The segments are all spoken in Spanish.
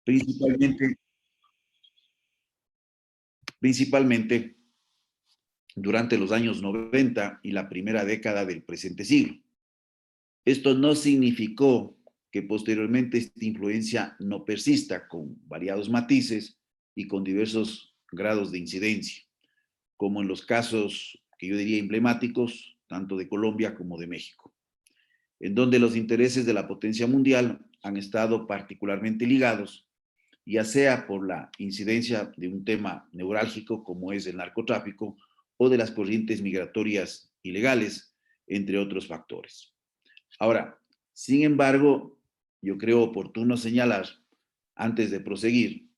principalmente, principalmente durante los años 90 y la primera década del presente siglo. Esto no significó que posteriormente esta influencia no persista con variados matices y con diversos grados de incidencia, como en los casos que yo diría emblemáticos, tanto de Colombia como de México, en donde los intereses de la potencia mundial han estado particularmente ligados, ya sea por la incidencia de un tema neurálgico como es el narcotráfico o de las corrientes migratorias ilegales, entre otros factores. Ahora, sin embargo, yo creo oportuno señalar, antes de proseguir,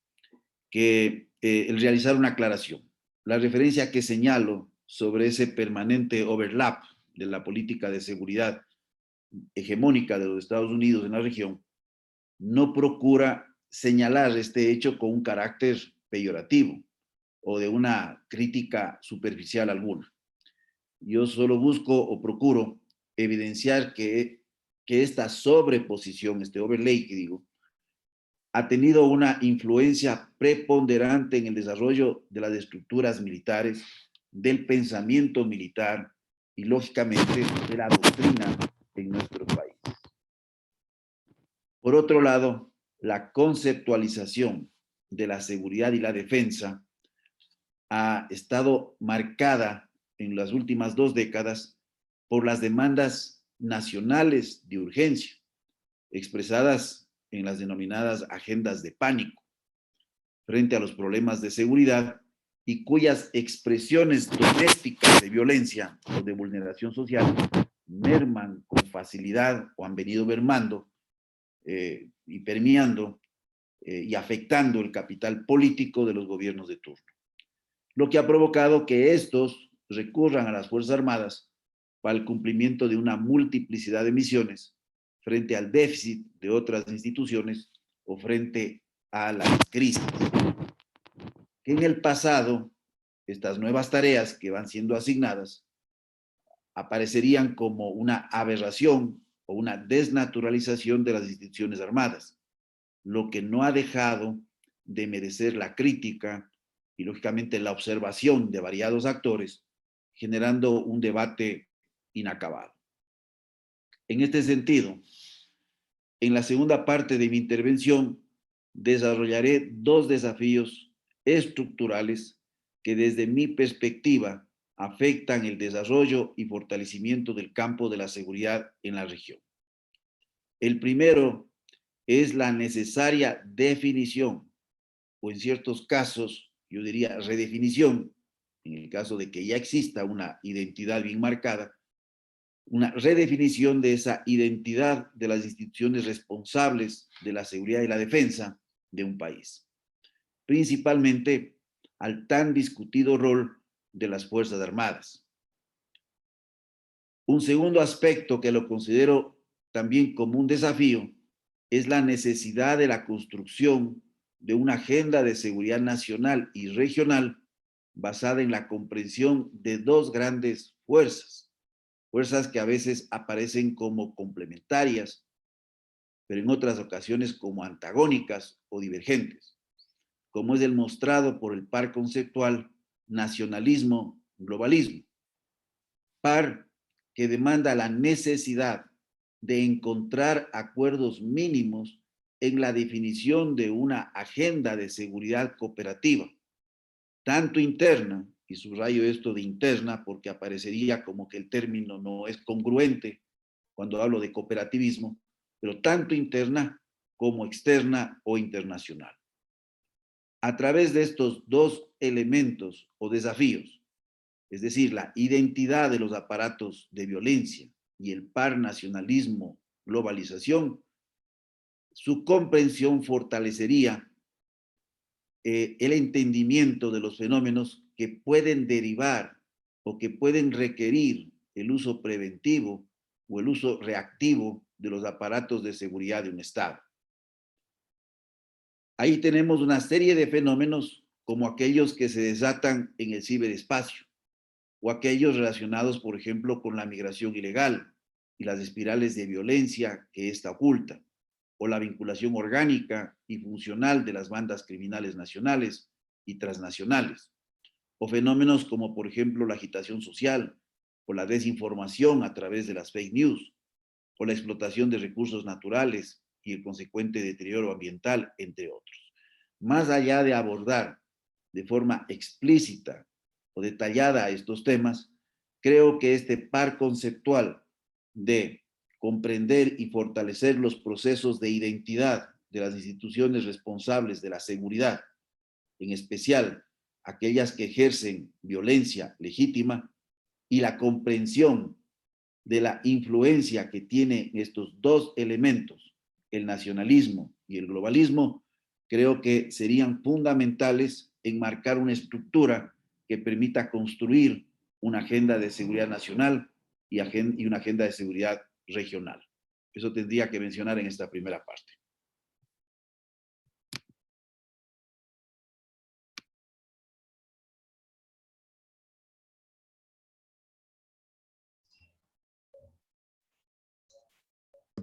que el realizar una aclaración. La referencia que señalo sobre ese permanente overlap de la política de seguridad hegemónica de los Estados Unidos en la región no procura señalar este hecho con un carácter peyorativo o de una crítica superficial alguna. Yo solo busco o procuro evidenciar que esta sobreposición, este overlay que digo, ha tenido una influencia preponderante en el desarrollo de las estructuras militares, del pensamiento militar y, lógicamente, de la doctrina en nuestro país. Por otro lado, la conceptualización de la seguridad y la defensa ha estado marcada en las últimas 2 décadas por las demandas nacionales de urgencia, expresadas en las denominadas agendas de pánico, frente a los problemas de seguridad y cuyas expresiones domésticas de violencia o de vulneración social merman con facilidad o han venido mermando y permeando y afectando el capital político de los gobiernos de turno, lo que ha provocado que estos recurran a las Fuerzas Armadas para el cumplimiento de una multiplicidad de misiones frente al déficit de otras instituciones o frente a las crisis. Que en el pasado, estas nuevas tareas que van siendo asignadas aparecerían como una aberración o una desnaturalización de las instituciones armadas, lo que no ha dejado de merecer la crítica y, lógicamente, la observación de variados actores, generando un debate inacabado. En este sentido, en la segunda parte de mi intervención, desarrollaré 2 desafíos estructurales que, desde mi perspectiva, afectan el desarrollo y fortalecimiento del campo de la seguridad en la región. El primero es la necesaria definición, o en ciertos casos, yo diría redefinición, en el caso de que ya exista una identidad bien marcada, una redefinición de esa identidad de las instituciones responsables de la seguridad y la defensa de un país, principalmente al tan discutido rol de las Fuerzas Armadas. Un segundo aspecto que lo considero también como un desafío es la necesidad de la construcción de una agenda de seguridad nacional y regional basada en la comprensión de 2 grandes fuerzas que a veces aparecen como complementarias, pero en otras ocasiones como antagónicas o divergentes, como es el mostrado por el par conceptual nacionalismo-globalismo, par que demanda la necesidad de encontrar acuerdos mínimos en la definición de una agenda de seguridad cooperativa, tanto interna, y subrayo esto de interna porque aparecería como que el término no es congruente cuando hablo de cooperativismo, pero tanto interna como externa o internacional. A través de estos 2 elementos o desafíos, es decir, la identidad de los aparatos de violencia y el par nacionalismo-globalización, su comprensión fortalecería el entendimiento de los fenómenos que pueden derivar o que pueden requerir el uso preventivo o el uso reactivo de los aparatos de seguridad de un Estado. Ahí tenemos una serie de fenómenos como aquellos que se desatan en el ciberespacio o aquellos relacionados, por ejemplo, con la migración ilegal y las espirales de violencia que ésta oculta, o la vinculación orgánica y funcional de las bandas criminales nacionales y transnacionales, o fenómenos como, por ejemplo, la agitación social o la desinformación a través de las fake news, o la explotación de recursos naturales y el consecuente deterioro ambiental, entre otros. Más allá de abordar de forma explícita o detallada estos temas, creo que este par conceptual de comprender y fortalecer los procesos de identidad de las instituciones responsables de la seguridad, en especial aquellas que ejercen violencia legítima, y la comprensión de la influencia que tienen estos dos elementos, el nacionalismo y el globalismo, creo que serían fundamentales en marcar una estructura que permita construir una agenda de seguridad nacional y una agenda de seguridad regional. Eso tendría que mencionar en esta primera parte.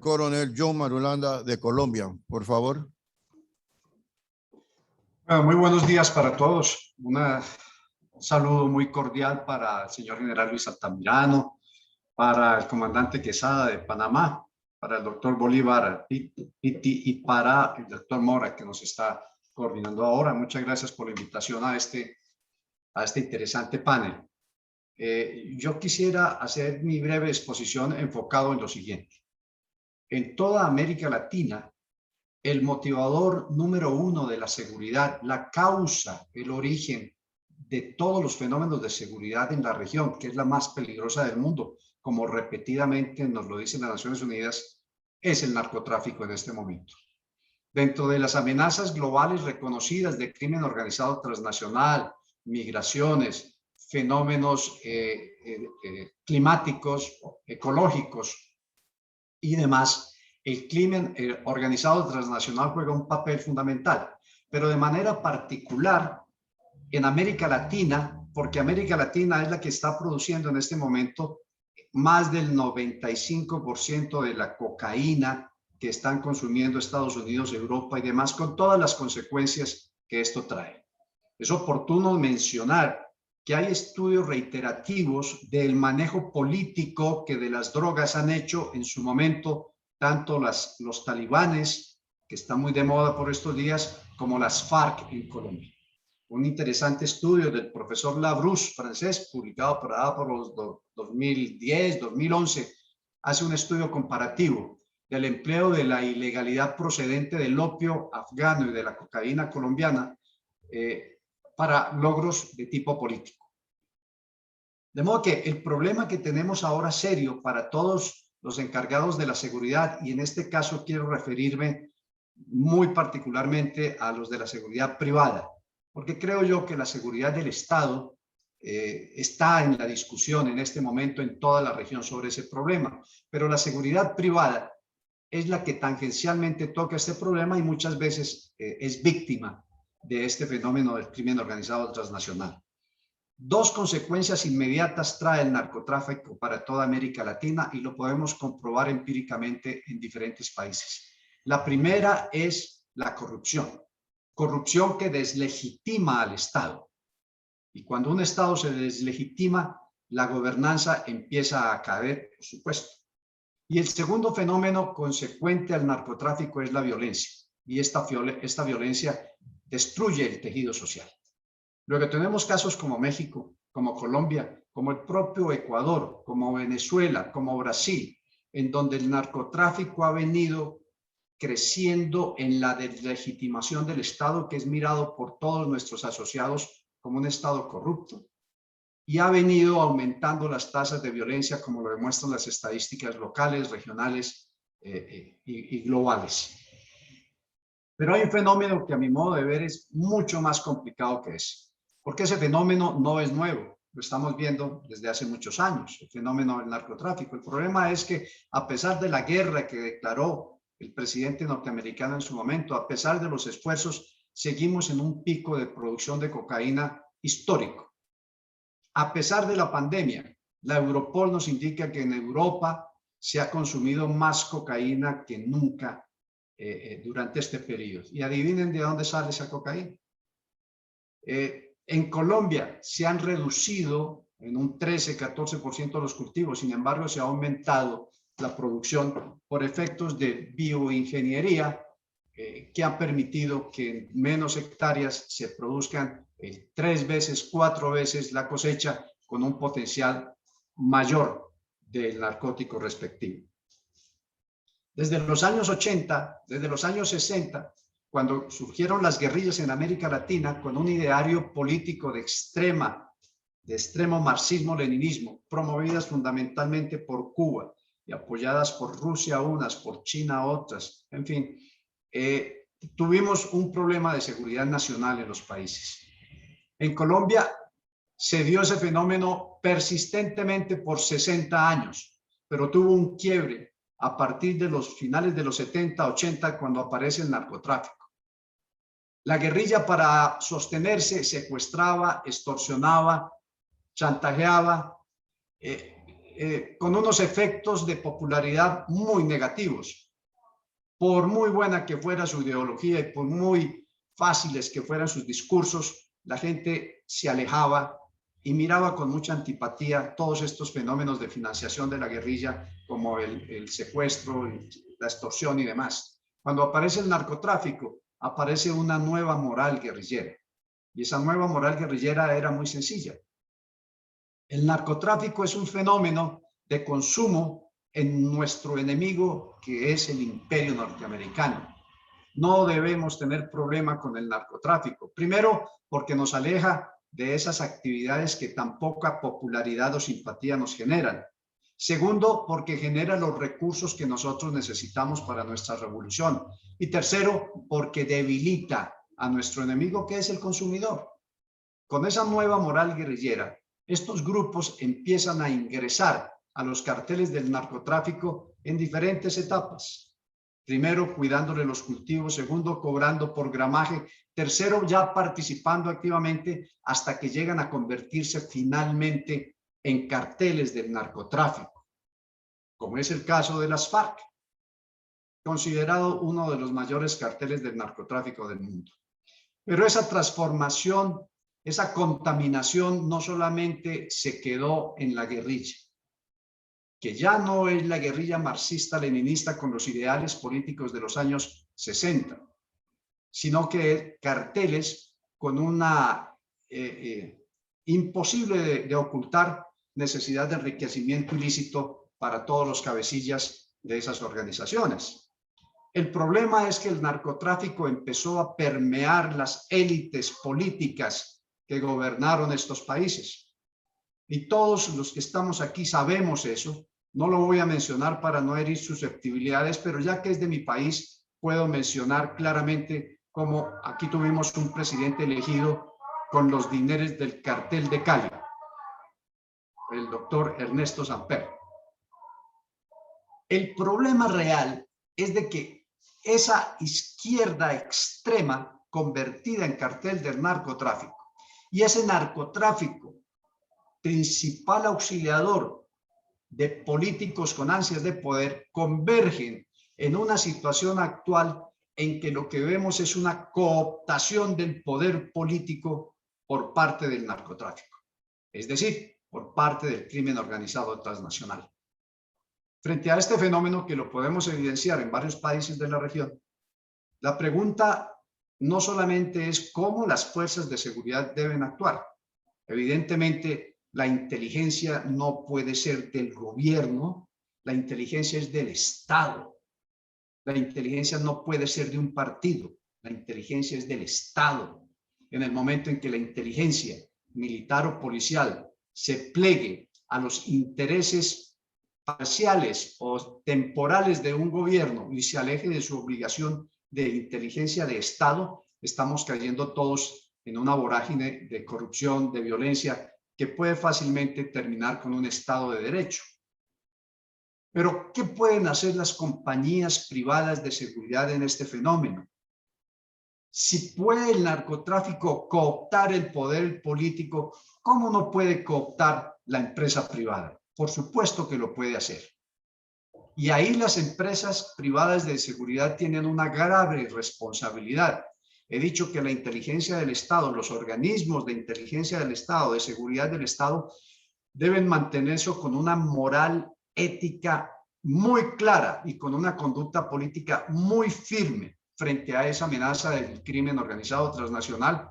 Coronel John Marulanda de Colombia, por favor. Bueno, muy buenos días para todos. Un saludo muy cordial para el señor general Luis Altamirano, para el comandante Quesada de Panamá, para el doctor Bolívar Pitti y para el doctor Mora, que nos está coordinando ahora. Muchas gracias por la invitación a este interesante panel. Yo quisiera hacer mi breve exposición enfocado en lo siguiente. En toda América Latina, el motivador número uno de la seguridad, la causa, el origen de todos los fenómenos de seguridad en la región, que es la más peligrosa del mundo, como repetidamente nos lo dicen las Naciones Unidas, es el narcotráfico en este momento. Dentro de las amenazas globales reconocidas de crimen organizado transnacional, migraciones, fenómenos climáticos, ecológicos y demás, el crimen organizado transnacional juega un papel fundamental, pero de manera particular en América Latina, porque América Latina es la que está produciendo en este momento más del 95% de la cocaína que están consumiendo Estados Unidos, Europa y demás, con todas las consecuencias que esto trae. Es oportuno mencionar que hay estudios reiterativos del manejo político que de las drogas han hecho en su momento tanto los talibanes, que están muy de moda por estos días, como las FARC en Colombia. Un interesante estudio del profesor Labrousse, francés, publicado por los 2010, 2011, hace un estudio comparativo del empleo de la ilegalidad procedente del opio afgano y de la cocaína colombiana para logros de tipo político. De modo que el problema que tenemos ahora serio para todos los encargados de la seguridad, y en este caso quiero referirme muy particularmente a los de la seguridad privada, porque creo yo que la seguridad del Estado está en la discusión en este momento en toda la región sobre ese problema, pero la seguridad privada es la que tangencialmente toca este problema y muchas veces es víctima de este fenómeno del crimen organizado transnacional. Dos consecuencias inmediatas trae el narcotráfico para toda América Latina y lo podemos comprobar empíricamente en diferentes países. La primera es la corrupción. Corrupción que deslegitima al Estado. Y cuando un Estado se deslegitima, la gobernanza empieza a caer, por supuesto. Y el segundo fenómeno consecuente al narcotráfico es la violencia. Y esta violencia destruye el tejido social. Luego tenemos casos como México, como Colombia, como el propio Ecuador, como Venezuela, como Brasil, en donde el narcotráfico ha venido creciendo en la deslegitimación del Estado, que es mirado por todos nuestros asociados como un Estado corrupto, y ha venido aumentando las tasas de violencia, como lo demuestran las estadísticas locales, regionales y globales. Pero hay un fenómeno que a mi modo de ver es mucho más complicado que ese, porque ese fenómeno no es nuevo, lo estamos viendo desde hace muchos años, el fenómeno del narcotráfico. El problema es que a pesar de la guerra que declaró el presidente norteamericano en su momento, a pesar de los esfuerzos, seguimos en un pico de producción de cocaína histórico. A pesar de la pandemia, la Europol nos indica que en Europa se ha consumido más cocaína que nunca durante este periodo. Y adivinen de dónde sale esa cocaína. En Colombia se han reducido en un 13-14% los cultivos, sin embargo se ha aumentado la producción por efectos de bioingeniería que han permitido que en menos hectáreas se produzcan 3 veces, 4 veces la cosecha con un potencial mayor del narcótico respectivo. Desde los años 80, desde los años 60, cuando surgieron las guerrillas en América Latina con un ideario político de extremo marxismo-leninismo, promovidas fundamentalmente por Cuba y apoyadas por Rusia unas, por China otras, en fin, tuvimos un problema de seguridad nacional en los países. En Colombia se dio ese fenómeno persistentemente por 60 años, pero tuvo un quiebre a partir de los finales de los 70, 80, cuando aparece el narcotráfico. La guerrilla, para sostenerse, secuestraba, extorsionaba, chantajeaba, con unos efectos de popularidad muy negativos. Por muy buena que fuera su ideología y por muy fáciles que fueran sus discursos, la gente se alejaba y miraba con mucha antipatía todos estos fenómenos de financiación de la guerrilla, como el secuestro, la extorsión y demás. Cuando aparece el narcotráfico, aparece una nueva moral guerrillera. Y esa nueva moral guerrillera era muy sencilla. El narcotráfico es un fenómeno de consumo en nuestro enemigo, que es el imperio norteamericano. No debemos tener problema con el narcotráfico. Primero, porque nos aleja de esas actividades que tan poca popularidad o simpatía nos generan. Segundo, porque genera los recursos que nosotros necesitamos para nuestra revolución. Y tercero, porque debilita a nuestro enemigo, que es el consumidor. Con esa nueva moral guerrillera, estos grupos empiezan a ingresar a los carteles del narcotráfico en diferentes etapas. Primero, cuidándole los cultivos. Segundo, cobrando por gramaje. Tercero, ya participando activamente hasta que llegan a convertirse finalmente en carteles del narcotráfico, como es el caso de las FARC, considerado uno de los mayores carteles del narcotráfico del mundo. Pero esa transformación, esa contaminación no solamente se quedó en la guerrilla, que ya no es la guerrilla marxista-leninista con los ideales políticos de los años 60, sino que carteles con una imposible de ocultar necesidad de enriquecimiento ilícito para todos los cabecillas de esas organizaciones. El problema es que el narcotráfico empezó a permear las élites políticas que gobernaron estos países. Y todos los que estamos aquí sabemos eso. No lo voy a mencionar para no herir susceptibilidades, pero ya que es de mi país, puedo mencionar claramente cómo aquí tuvimos un presidente elegido con los dineros del cartel de Cali, el doctor Ernesto Samper. El problema real es de que esa izquierda extrema convertida en cartel del narcotráfico y ese narcotráfico, principal auxiliador de políticos con ansias de poder, convergen en una situación actual en que lo que vemos es una cooptación del poder político por parte del narcotráfico, es decir, por parte del crimen organizado transnacional. Frente a este fenómeno, que lo podemos evidenciar en varios países de la región, la pregunta no solamente es cómo las fuerzas de seguridad deben actuar. Evidentemente, la inteligencia no puede ser del gobierno, la inteligencia es del Estado. La inteligencia no puede ser de un partido, la inteligencia es del Estado. En el momento en que la inteligencia militar o policial se plegue a los intereses parciales o temporales de un gobierno y se aleje de su obligación de inteligencia de Estado, estamos cayendo todos en una vorágine de corrupción, de violencia, que puede fácilmente terminar con un Estado de Derecho. Pero, ¿qué pueden hacer las compañías privadas de seguridad en este fenómeno? Si puede el narcotráfico cooptar el poder político, ¿cómo no puede cooptar la empresa privada? Por supuesto que lo puede hacer. Y ahí las empresas privadas de seguridad tienen una grave responsabilidad. He dicho que la inteligencia del Estado, los organismos de inteligencia del Estado, de seguridad del Estado, deben mantenerse con una moral ética muy clara y con una conducta política muy firme frente a esa amenaza del crimen organizado transnacional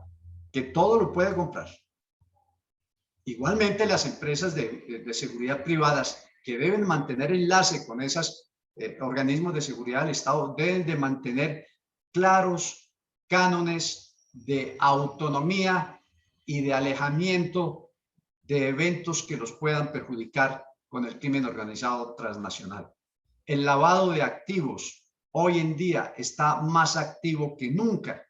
que todo lo puede comprar. Igualmente las empresas de seguridad privadas que deben mantener enlace con esos organismos de seguridad del Estado deben de mantener claros cánones de autonomía y de alejamiento de eventos que los puedan perjudicar con el crimen organizado transnacional. El lavado de activos hoy en día está más activo que nunca.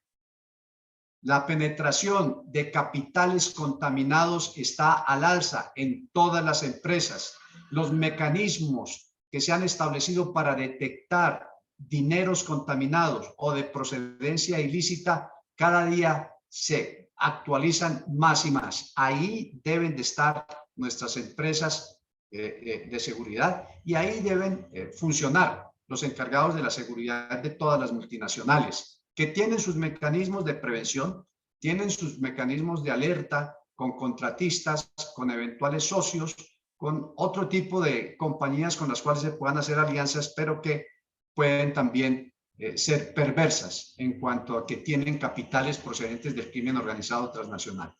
La penetración de capitales contaminados está al alza en todas las empresas. Los mecanismos que se han establecido para detectar dineros contaminados o de procedencia ilícita cada día se actualizan más y más. Ahí deben de estar nuestras empresas de seguridad y ahí deben funcionar los encargados de la seguridad de todas las multinacionales, que tienen sus mecanismos de prevención, tienen sus mecanismos de alerta con contratistas, con eventuales socios, con otro tipo de compañías con las cuales se puedan hacer alianzas, pero que pueden también ser perversas en cuanto a que tienen capitales procedentes del crimen organizado transnacional.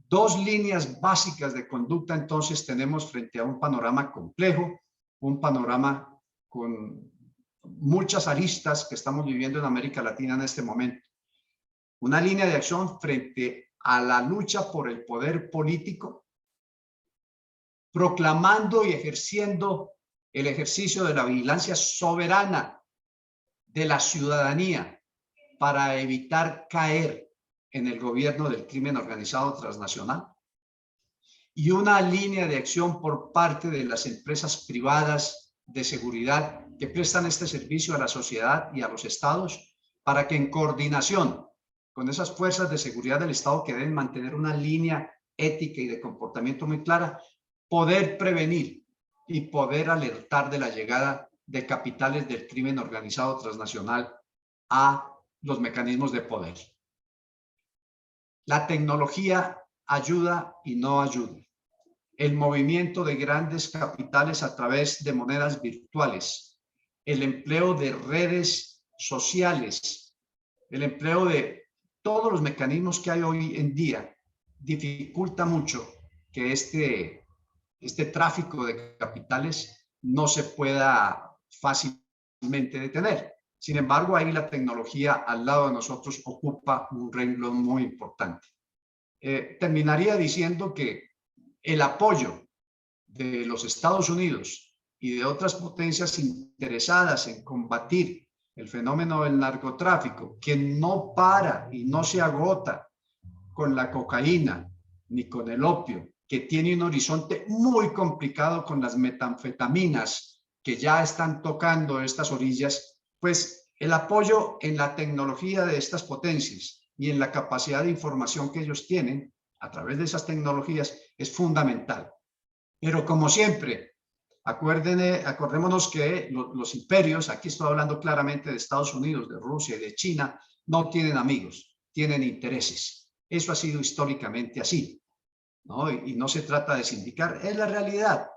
Dos líneas básicas de conducta entonces tenemos frente a un panorama complejo, un panorama con muchas aristas que estamos viviendo en América Latina en este momento. Una línea de acción frente a la lucha por el poder político, proclamando y ejerciendo el ejercicio de la vigilancia soberana de la ciudadanía para evitar caer en el gobierno del crimen organizado transnacional. Y una línea de acción por parte de las empresas privadas de seguridad que prestan este servicio a la sociedad y a los estados para que en coordinación con esas fuerzas de seguridad del Estado que deben mantener una línea ética y de comportamiento muy clara, poder prevenir y poder alertar de la llegada de capitales del crimen organizado transnacional a los mecanismos de poder. La tecnología ayuda y no ayuda. El movimiento de grandes capitales a través de monedas virtuales, el empleo de redes sociales, el empleo de todos los mecanismos que hay hoy en día dificulta mucho que este tráfico de capitales no se pueda fácilmente detener. Sin embargo, ahí la tecnología al lado de nosotros ocupa un renglón muy importante. Terminaría diciendo que el apoyo de los Estados Unidos y de otras potencias interesadas en combatir el fenómeno del narcotráfico, que no para y no se agota con la cocaína ni con el opio, que tiene un horizonte muy complicado con las metanfetaminas que ya están tocando estas orillas, pues el apoyo en la tecnología de estas potencias y en la capacidad de información que ellos tienen a través de esas tecnologías es fundamental. Pero como siempre, acordémonos que los imperios, aquí estoy hablando claramente de Estados Unidos, de Rusia y de China, no tienen amigos, tienen intereses. Eso ha sido históricamente así, ¿no? Y no se trata de sindicar, es la realidad.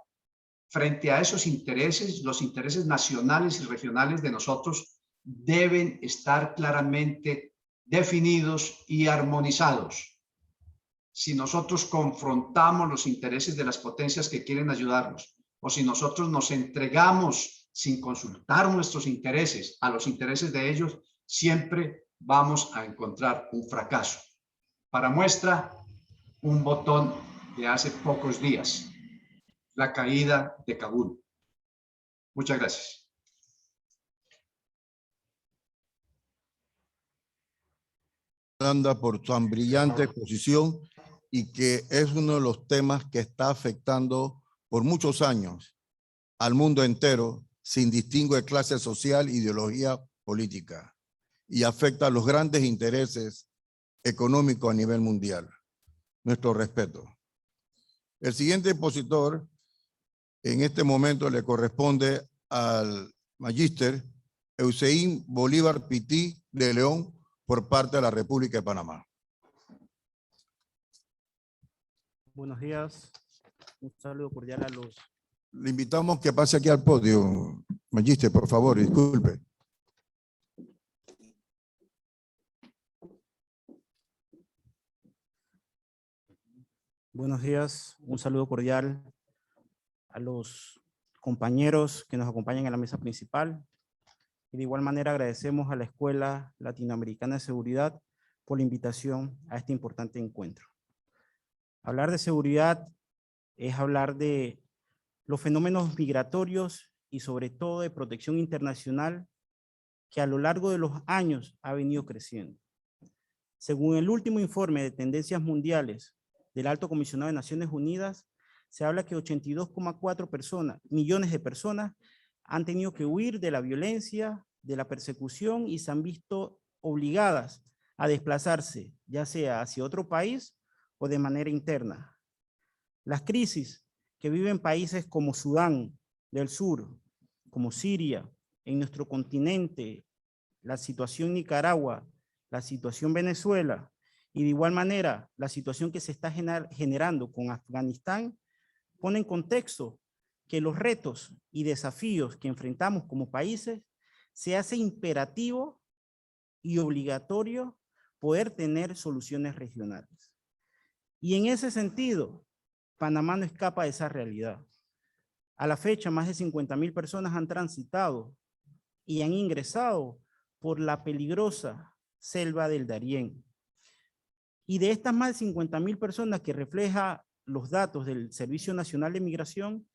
Frente a esos intereses, los intereses nacionales y regionales de nosotros deben estar claramente definidos y armonizados. Si nosotros confrontamos los intereses de las potencias que quieren ayudarnos, o si nosotros nos entregamos sin consultar nuestros intereses a los intereses de ellos, siempre vamos a encontrar un fracaso. Para muestra, un botón de hace pocos días, la caída de Kabul. Muchas gracias. Por tan brillante exposición y que es uno de los temas que está afectando por muchos años al mundo entero sin distingo de clase social, ideología política y afecta a los grandes intereses económicos a nivel mundial. Nuestro respeto. El siguiente expositor en este momento le corresponde al magíster Euseín Bolívar Pití de León por parte de la República de Panamá. Buenos días. Un saludo cordial a los... Le invitamos que pase aquí al podio, magíster, por favor, disculpe. Buenos días. Un saludo cordial a los compañeros que nos acompañan en la mesa principal. Y de igual manera agradecemos a la Escuela Latinoamericana de Seguridad por la invitación a este importante encuentro. Hablar de seguridad es hablar de los fenómenos migratorios y sobre todo de protección internacional que a lo largo de los años ha venido creciendo. Según el último informe de tendencias mundiales del Alto Comisionado de Naciones Unidas, se habla que 82,4 millones de personas han tenido que huir de la violencia, de la persecución y se han visto obligadas a desplazarse, ya sea hacia otro país o de manera interna. Las crisis que viven países como Sudán del Sur, como Siria, en nuestro continente, la situación Nicaragua, la situación Venezuela, y de igual manera la situación que se está generando con Afganistán, pone en contexto que los retos y desafíos que enfrentamos como países se hace imperativo y obligatorio poder tener soluciones regionales. Y en ese sentido, Panamá no escapa de esa realidad. A la fecha, más de 50,000 personas han transitado y han ingresado por la peligrosa selva del Darién. Y de estas más de 50,000 personas que refleja los datos del Servicio Nacional de Migración,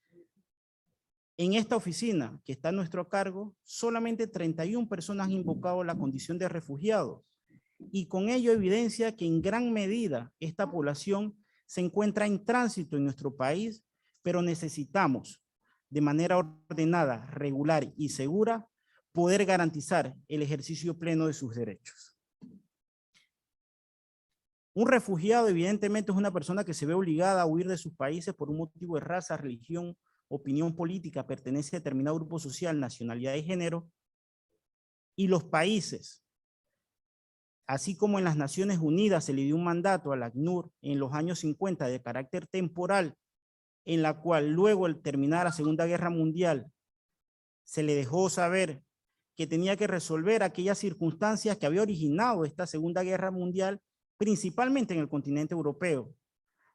en esta oficina que está a nuestro cargo, solamente 31 personas han invocado la condición de refugiados. Y con ello evidencia que en gran medida esta población se encuentra en tránsito en nuestro país, pero necesitamos de manera ordenada, regular y segura poder garantizar el ejercicio pleno de sus derechos. Un refugiado evidentemente es una persona que se ve obligada a huir de sus países por un motivo de raza, religión, opinión política, pertenencia a determinado grupo social, nacionalidad y género, y los países, así como en las Naciones Unidas se le dio un mandato al ACNUR en los años 50 de carácter temporal, en la cual luego al terminar la Segunda Guerra Mundial se le dejó saber que tenía que resolver aquellas circunstancias que había originado esta Segunda Guerra Mundial, principalmente en el continente europeo,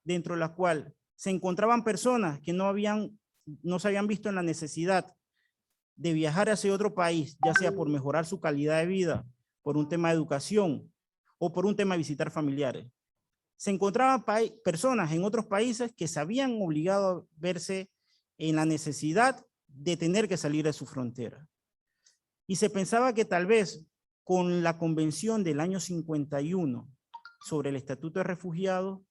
dentro de la cual se encontraban personas que no se habían visto en la necesidad de viajar hacia otro país, ya sea por mejorar su calidad de vida, por un tema de educación o por un tema de visitar familiares. Se encontraban personas en otros países que se habían obligado a verse en la necesidad de tener que salir de su frontera. Y se pensaba que tal vez con la convención del año 51 sobre el Estatuto de Refugiados,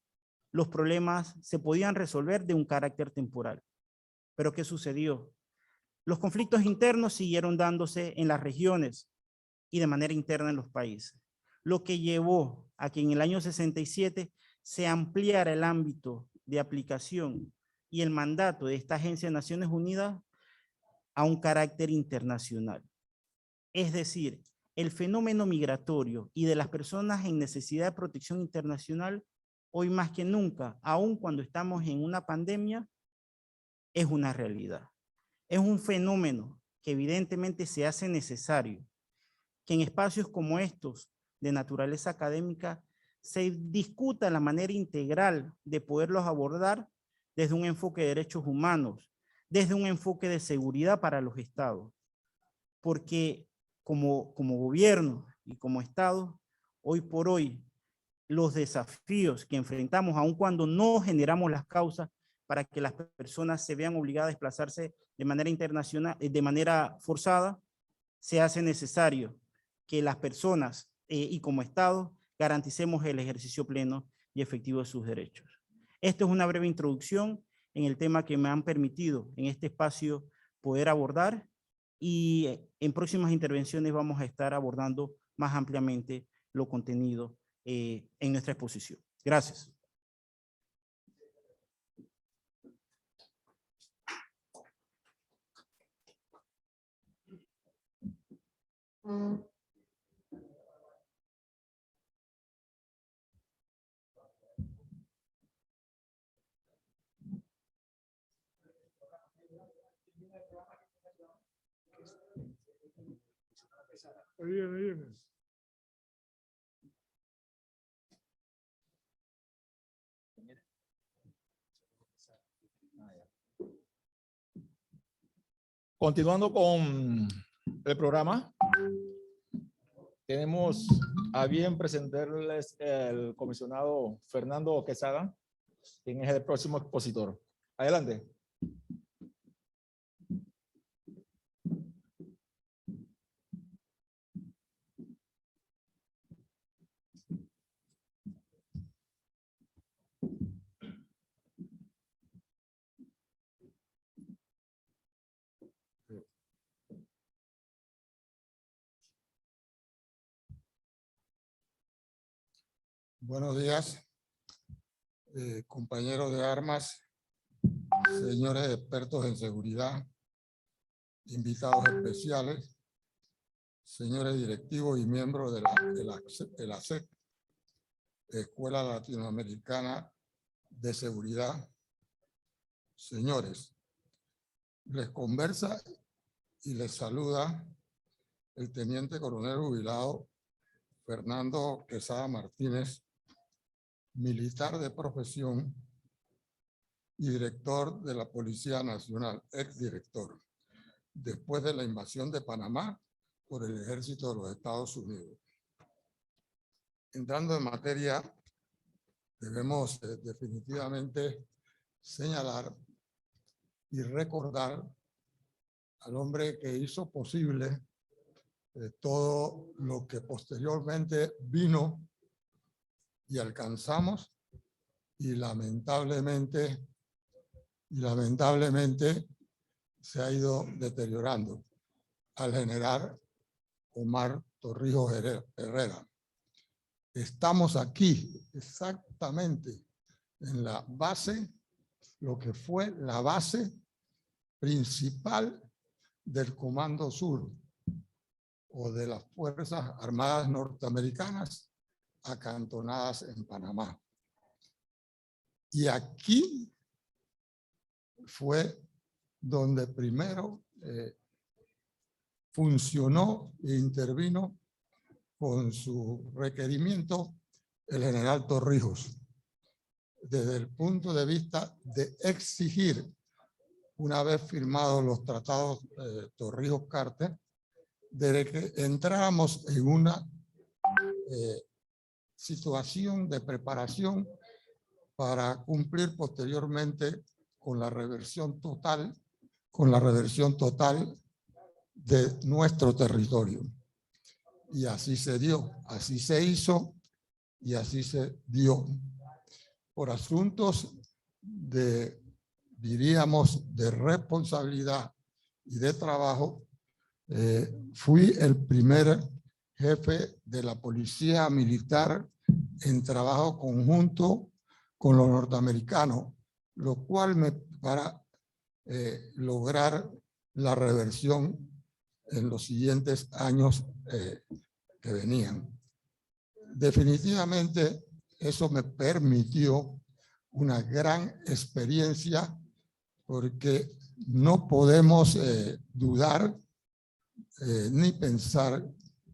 los problemas se podían resolver de un carácter temporal. Pero ¿qué sucedió? Los conflictos internos siguieron dándose en las regiones y de manera interna en los países, lo que llevó a que en el año 67 se ampliara el ámbito de aplicación y el mandato de esta Agencia de Naciones Unidas a un carácter internacional. Es decir, el fenómeno migratorio y de las personas en necesidad de protección internacional, hoy más que nunca, aun cuando estamos en una pandemia, es una realidad. Es un fenómeno que evidentemente se hace necesario que en espacios como estos de naturaleza académica se discuta la manera integral de poderlos abordar desde un enfoque de derechos humanos, desde un enfoque de seguridad para los estados. Porque como gobierno y como estado, hoy por hoy, los desafíos que enfrentamos, aun cuando no generamos las causas para que las personas se vean obligadas a desplazarse de manera internacional, de manera forzada, se hace necesario que las personas y como Estado garanticemos el ejercicio pleno y efectivo de sus derechos. Esto es una breve introducción en el tema que me han permitido en este espacio poder abordar y en próximas intervenciones vamos a estar abordando más ampliamente lo contenido en nuestra exposición. Gracias. Continuando con el programa, tenemos a bien presentarles el comisionado Fernando Quesada, quien es el próximo expositor. Adelante. Buenos días, compañeros de armas, señores expertos en seguridad, invitados especiales, señores directivos y miembros de la ASEC, Escuela Latinoamericana de Seguridad. Señores, les conversa y les saluda el teniente coronel jubilado Fernando Quesada Martínez, militar de profesión y director de la Policía Nacional, exdirector, después de la invasión de Panamá por el Ejército de los Estados Unidos. Entrando en materia, debemos definitivamente señalar y recordar al hombre que hizo posible todo lo que posteriormente vino y alcanzamos y lamentablemente se ha ido deteriorando, al general Omar Torrijos Herrera. Estamos aquí exactamente en la base, lo que fue la base principal del Comando Sur o de las Fuerzas Armadas norteamericanas acantonadas en Panamá. Y aquí fue donde primero funcionó e intervino con su requerimiento el general Torrijos, desde el punto de vista de exigir, una vez firmados los tratados Torrijos-Carter, de que entráramos en una situación de preparación para cumplir posteriormente con la reversión total de nuestro territorio. Y así se dio, así se hizo y así se dio. Por asuntos de, diríamos, de responsabilidad y de trabajo, fui el primer jefe de la policía militar en trabajo conjunto con los norteamericanos, lo cual para lograr la reversión en los siguientes años que venían. Definitivamente eso me permitió una gran experiencia, porque no podemos dudar ni pensar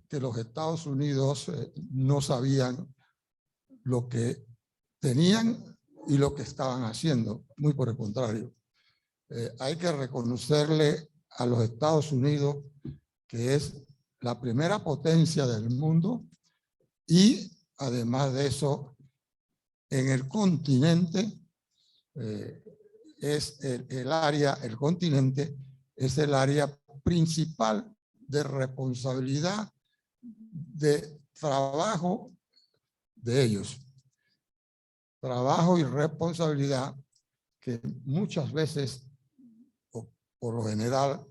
que los Estados Unidos no sabían lo que tenían y lo que estaban haciendo, muy por el contrario. Hay que reconocerle a los Estados Unidos que es la primera potencia del mundo y además de eso, en el continente el continente es el área principal de responsabilidad de trabajo de ellos. Trabajo y responsabilidad que muchas veces, o por lo general,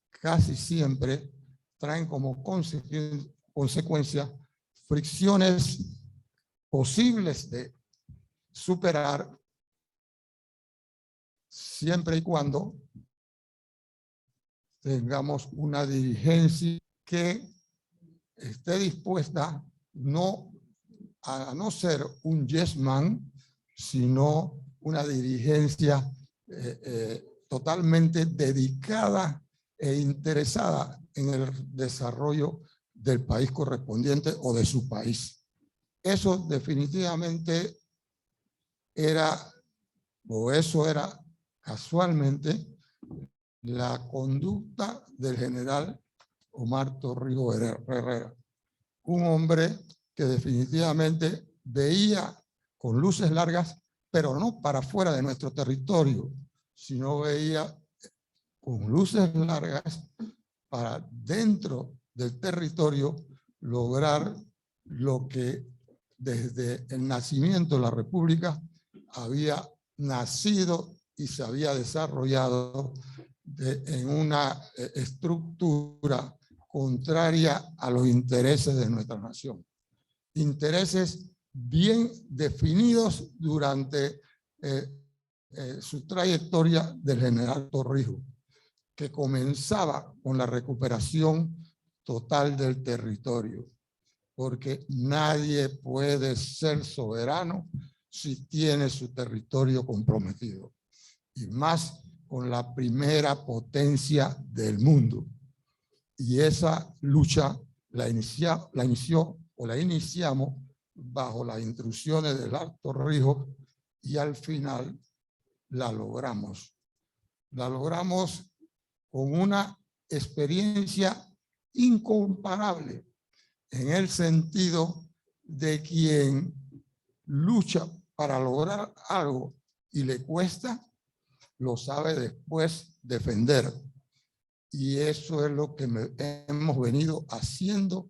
casi siempre traen como consecuencia fricciones posibles de superar siempre y cuando tengamos una dirigencia que esté dispuesta a no ser un yes man, sino una dirigencia totalmente dedicada e interesada en el desarrollo del país correspondiente o de su país. Eso definitivamente eso era casualmente la conducta del general Omar Torrijos Herrera, un hombre que definitivamente veía con luces largas, pero no para fuera de nuestro territorio, sino veía con luces largas para dentro del territorio lograr lo que desde el nacimiento de la República había nacido y se había desarrollado en una estructura contraria a los intereses de nuestra nación. Intereses bien definidos durante su trayectoria del general Torrijos, que comenzaba con la recuperación total del territorio, porque nadie puede ser soberano si tiene su territorio comprometido, y más con la primera potencia del mundo. Y esa lucha la iniciamos bajo las instrucciones del general Torrijos y al final la logramos. La logramos con una experiencia incomparable en el sentido de quien lucha para lograr algo y le cuesta, lo sabe después defender. Y eso es lo que hemos venido haciendo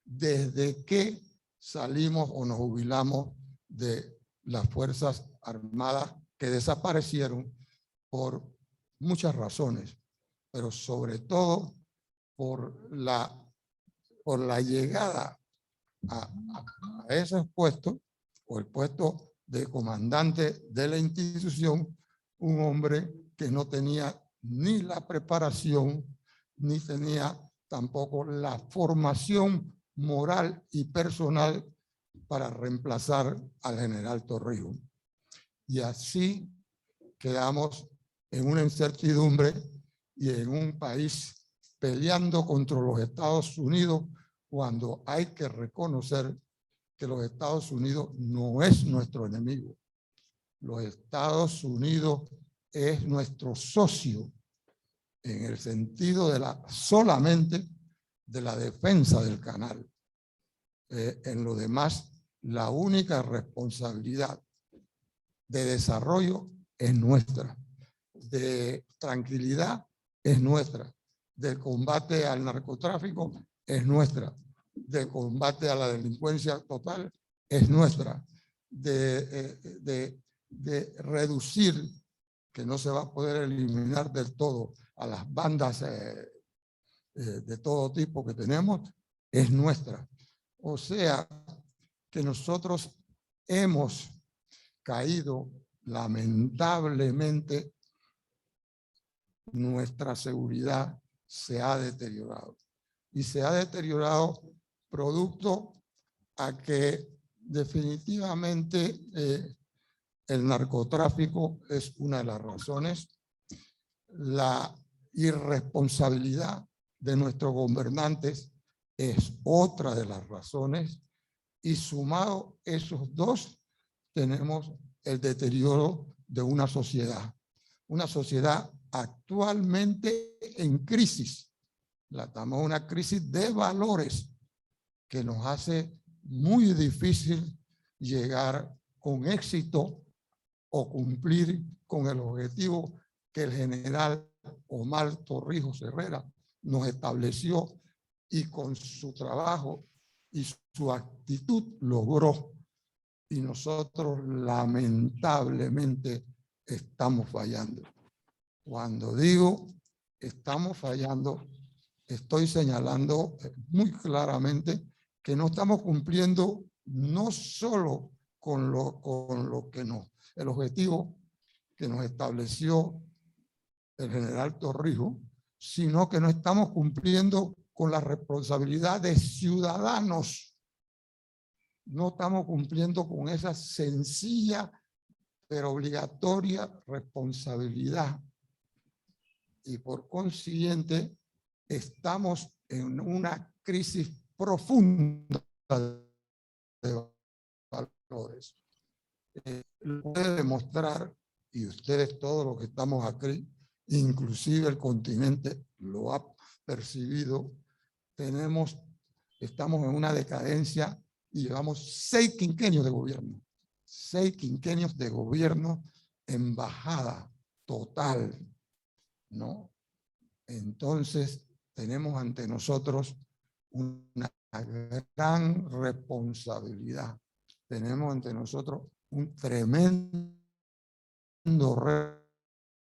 desde que salimos o nos jubilamos de las Fuerzas Armadas, que desaparecieron por muchas razones, pero sobre todo por la llegada a esos puestos, o el puesto de comandante de la institución, un hombre que no tenía ni la preparación, ni tenía tampoco la formación moral y personal para reemplazar al general Torrijos. Y así quedamos en una incertidumbre y en un país peleando contra los Estados Unidos, cuando hay que reconocer que los Estados Unidos no es nuestro enemigo. Los Estados Unidos es nuestro socio en el sentido de solamente de la defensa del canal. En lo demás, la única responsabilidad de desarrollo es nuestra, de tranquilidad es nuestra, del combate al narcotráfico es nuestra, del combate a la delincuencia total es nuestra, de reducir, que no se va a poder eliminar del todo, a las bandas de todo tipo que tenemos, es nuestra. O sea, que nosotros hemos caído, lamentablemente, nuestra seguridad se ha deteriorado. Y se ha deteriorado producto a que definitivamente el narcotráfico es una de las razones, la irresponsabilidad de nuestros gobernantes es otra de las razones, y sumado esos dos, tenemos el deterioro de una sociedad actualmente en crisis. Estamos en una crisis de valores que nos hace muy difícil llegar con éxito o cumplir con el objetivo que el general Omar Torrijos Herrera nos estableció, y con su trabajo y su actitud logró. Y nosotros lamentablemente estamos fallando. Cuando digo estamos fallando, estoy señalando muy claramente que no estamos cumpliendo no solo con lo que el objetivo que nos estableció el general Torrijos, sino que no estamos cumpliendo con la responsabilidad de ciudadanos. No estamos cumpliendo con esa sencilla pero obligatoria responsabilidad. Y por consiguiente, estamos en una crisis profunda de valores. Puede demostrar, y ustedes todos los que estamos aquí, inclusive el continente lo ha percibido, estamos en una decadencia y llevamos 6 quinquenios de gobierno. 6 quinquenios de gobierno en bajada total, ¿no? Entonces, tenemos ante nosotros una gran responsabilidad. Tenemos ante nosotros un tremendo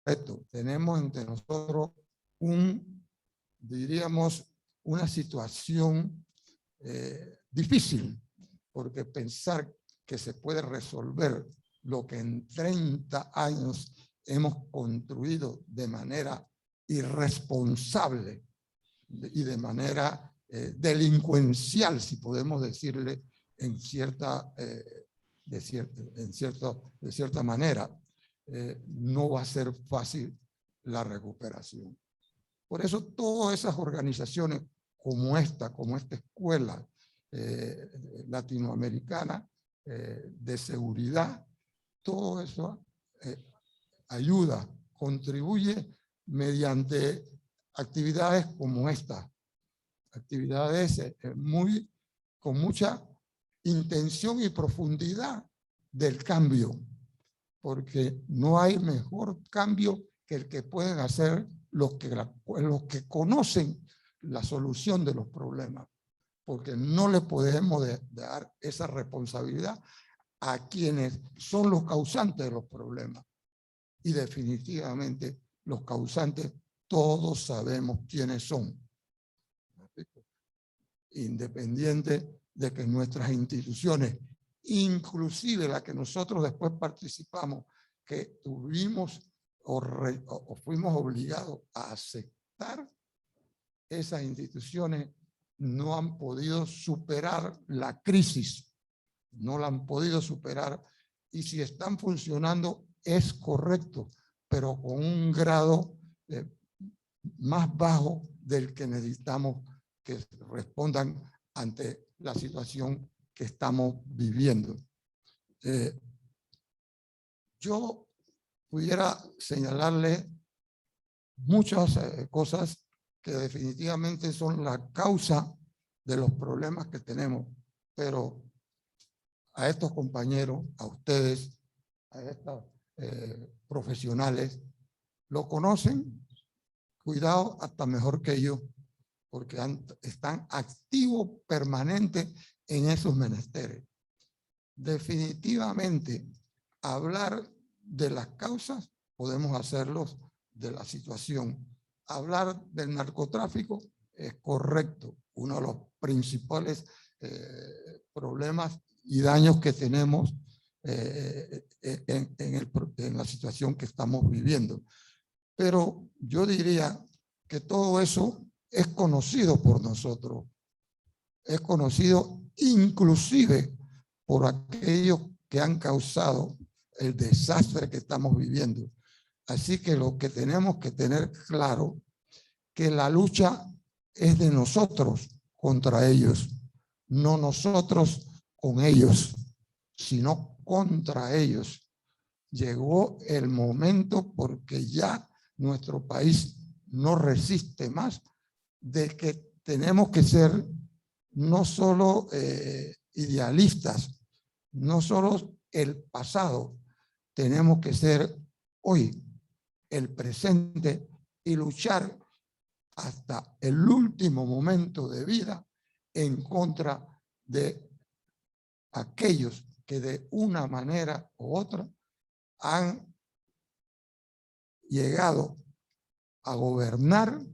reto. Tenemos ante nosotros diríamos, una situación difícil, porque pensar que se puede resolver lo que en 30 años hemos construido de manera irresponsable y de manera delincuencial, si podemos decirle de cierta manera, no va a ser fácil la recuperación. Por eso todas esas organizaciones como esta escuela latinoamericana de seguridad, todo eso ayuda, contribuye mediante actividades como esta, actividades con mucha intención y profundidad del cambio, porque no hay mejor cambio que el que pueden hacer los que conocen la solución de los problemas, porque no le podemos dar esa responsabilidad a quienes son los causantes de los problemas. Y definitivamente los causantes todos sabemos quiénes son, independiente de que nuestras instituciones, inclusive la que nosotros después participamos, que tuvimos o fuimos obligados a aceptar, esas instituciones no han podido superar la crisis, no la han podido superar, y si están funcionando es correcto, pero con un grado más bajo del que necesitamos que respondan ante la situación que estamos viviendo. Yo pudiera señalarle muchas cosas que definitivamente son la causa de los problemas que tenemos, pero a estos compañeros, a ustedes, a estos profesionales, lo conocen, cuidado, hasta mejor que yo, porque están activos permanentes en esos menesteres. Definitivamente, hablar de las causas, podemos hacerlos de la situación. Hablar del narcotráfico es correcto, uno de los principales problemas y daños que tenemos en la situación que estamos viviendo. Pero yo diría que todo eso es conocido por nosotros, es conocido inclusive por aquellos que han causado el desastre que estamos viviendo. Así que lo que tenemos que tener claro, que la lucha es de nosotros contra ellos, no nosotros con ellos, sino contra ellos. Llegó el momento, porque ya nuestro país no resiste más, de que tenemos que ser no solo idealistas, no solo el pasado, tenemos que ser hoy el presente y luchar hasta el último momento de vida en contra de aquellos que de una manera u otra han llegado a gobernar,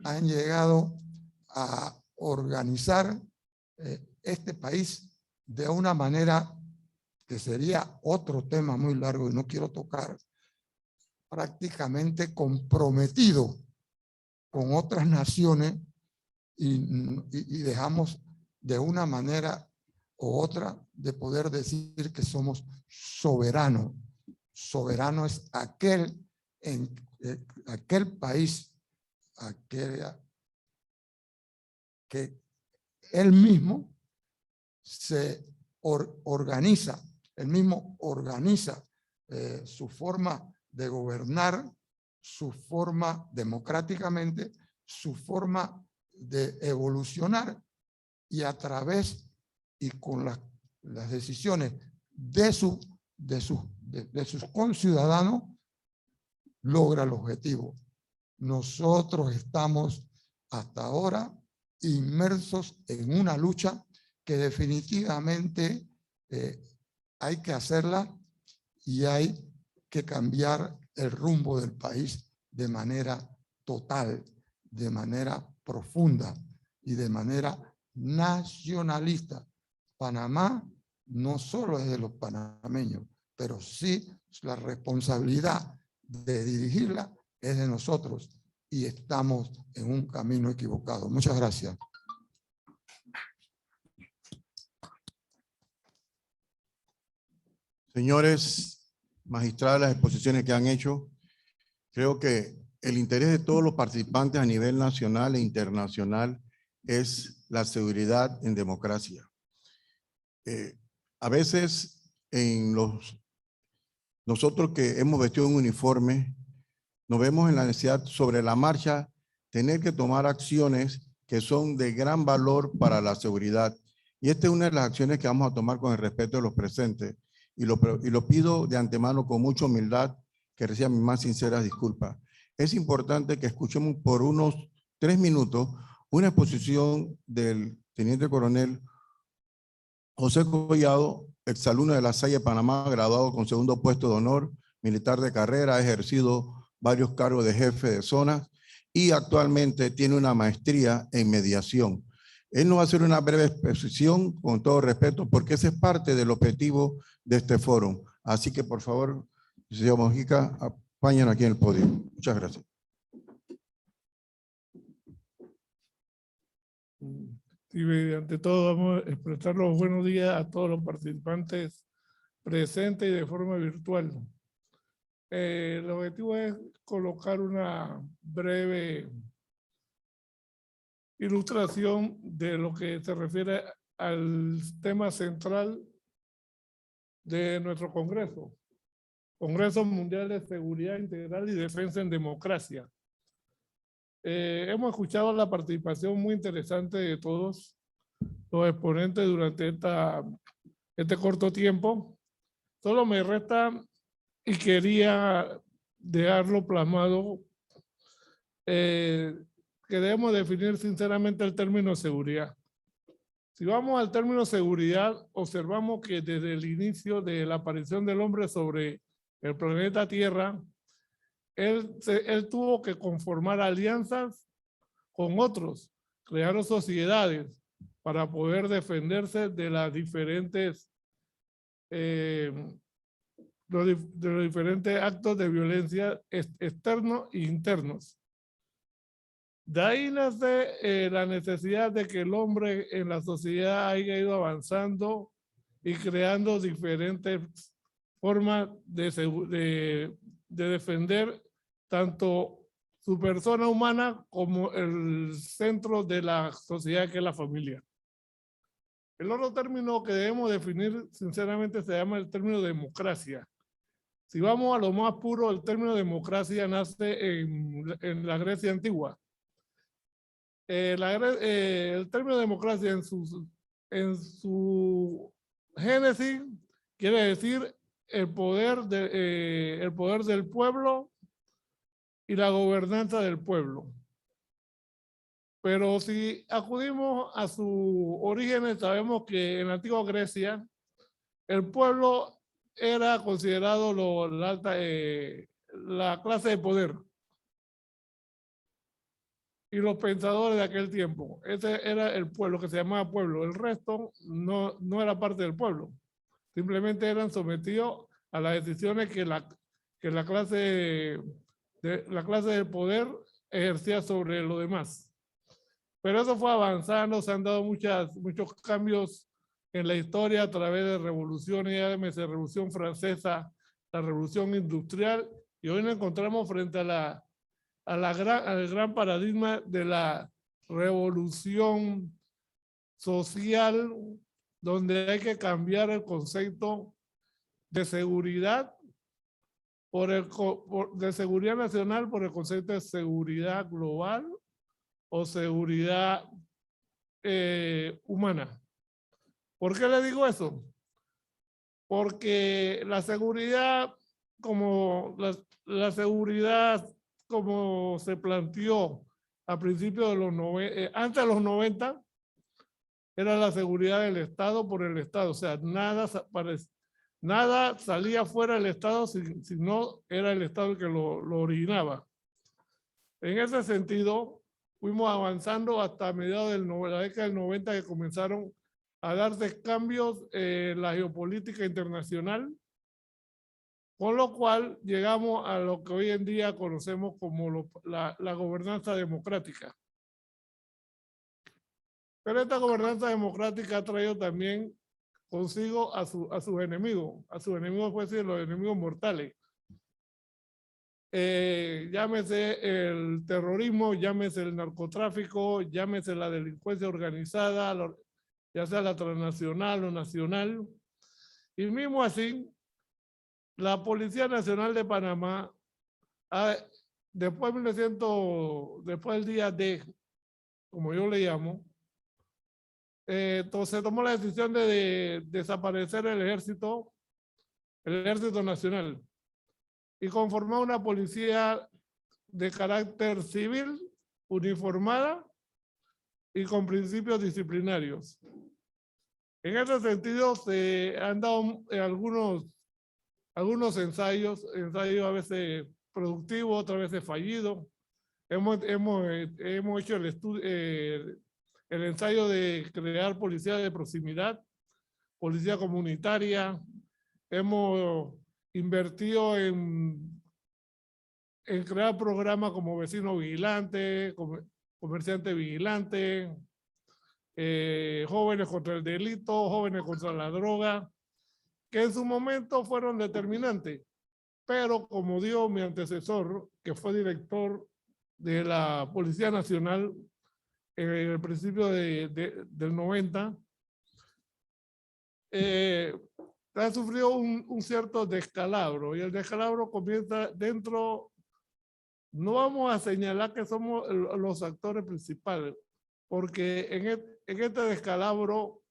han llegado a organizar este país de una manera que sería otro tema muy largo y no quiero tocar, prácticamente comprometido con otras naciones y dejamos de una manera u otra de poder decir que somos soberanos. Soberano es aquel país que él mismo se organiza, él mismo organiza su forma de gobernar, su forma democráticamente, su forma de evolucionar, y a través y con las decisiones de sus conciudadanos logra el objetivo. Nosotros estamos hasta ahora inmersos en una lucha que definitivamente hay que hacerla, y hay que cambiar el rumbo del país de manera total, de manera profunda y de manera nacionalista. Panamá no solo es de los panameños, pero sí la responsabilidad de dirigirla es de nosotros, y estamos en un camino equivocado. Muchas gracias. Señores magistrados, las exposiciones que han hecho, creo que el interés de todos los participantes a nivel nacional e internacional es la seguridad en democracia. A veces nosotros que hemos vestido un uniforme, nos vemos en la necesidad sobre la marcha tener que tomar acciones que son de gran valor para la seguridad. Y esta es una de las acciones que vamos a tomar con el respeto de los presentes. Y lo pido de antemano con mucha humildad, que reciban mis más sinceras disculpas. Es importante que escuchemos por unos 3 minutos una exposición del teniente coronel José Collado, exalumno de La Salle, Panamá, graduado con 2º puesto de honor, militar de carrera, ha ejercido varios cargos de jefe de zonas y actualmente tiene una maestría en mediación. Él nos va a hacer una breve exposición, con todo respeto, porque ese es parte del objetivo de este foro. Así que, por favor, señor Mojica, acompáñenos aquí en el podio. Muchas gracias. Sí, ante todo vamos a expresar los buenos días a todos los participantes presentes y de forma virtual. El objetivo es colocar una breve ilustración de lo que se refiere al tema central de nuestro Congreso. Congreso Mundial de Seguridad Integral y Defensa en Democracia. Hemos escuchado la participación muy interesante de todos los exponentes durante este corto tiempo. Solo me resta, y quería dejarlo plasmado, que debemos definir sinceramente el término seguridad. Si vamos al término seguridad, observamos que desde el inicio de la aparición del hombre sobre el planeta Tierra, él tuvo que conformar alianzas con otros, crear sociedades para poder defenderse de las diferentes de los diferentes actos de violencia externos e internos. De ahí nace la necesidad de que el hombre en la sociedad haya ido avanzando y creando diferentes formas de defender tanto su persona humana como el centro de la sociedad, que es la familia. El otro término que debemos definir sinceramente se llama el término democracia. Si vamos a lo más puro, el término democracia nace en la Grecia antigua. El término democracia en su génesis quiere decir el poder del pueblo y la gobernanza del pueblo. Pero si acudimos a sus orígenes, sabemos que en la antigua Grecia el pueblo era considerado la clase de poder y los pensadores de aquel tiempo. Ese era el pueblo, que se llamaba pueblo. El resto no era parte del pueblo. Simplemente eran sometidos a las decisiones que la clase del poder ejercía sobre los demás. Pero eso fue avanzando, se han dado muchos cambios en la historia a través de revoluciones, llámese Revolución Francesa, la Revolución Industrial, y hoy nos encontramos frente al gran paradigma de la revolución social, donde hay que cambiar el concepto de seguridad de seguridad nacional por el concepto de seguridad global o seguridad humana. ¿Por qué le digo eso? Porque la seguridad, la seguridad como se planteó a principios de los 90, antes de los 90, era la seguridad del Estado por el Estado. O sea, nada salía fuera del Estado si no era el Estado el que lo originaba. En ese sentido, fuimos avanzando hasta mediados de la década del 90, que comenzaron a darse cambios en la geopolítica internacional, con lo cual llegamos a lo que hoy en día conocemos como la gobernanza democrática. Pero esta gobernanza democrática ha traído también consigo a sus enemigos, pues decir, los enemigos mortales. Llámese el terrorismo, llámese el narcotráfico, llámese la delincuencia organizada, ya sea la transnacional o nacional. Y mismo así, la Policía Nacional de Panamá, después del día D, como yo le llamo, entonces se tomó la decisión de desaparecer el ejército nacional y conformar una policía de carácter civil, uniformada y con principios disciplinarios. En ese sentido, se han dado algunos ensayos a veces productivos, otras veces fallidos. Hemos hecho el ensayo de crear policía de proximidad, policía comunitaria. Hemos invertido en crear programas como vecino vigilante, comerciante vigilante, jóvenes contra el delito, jóvenes contra la droga, que en su momento fueron determinantes. Pero como dijo mi antecesor, que fue director de la Policía Nacional en el principio del 90, ha sufrido un cierto descalabro, y el descalabro comienza dentro. No vamos a señalar que somos los actores principales, porque en este descalabro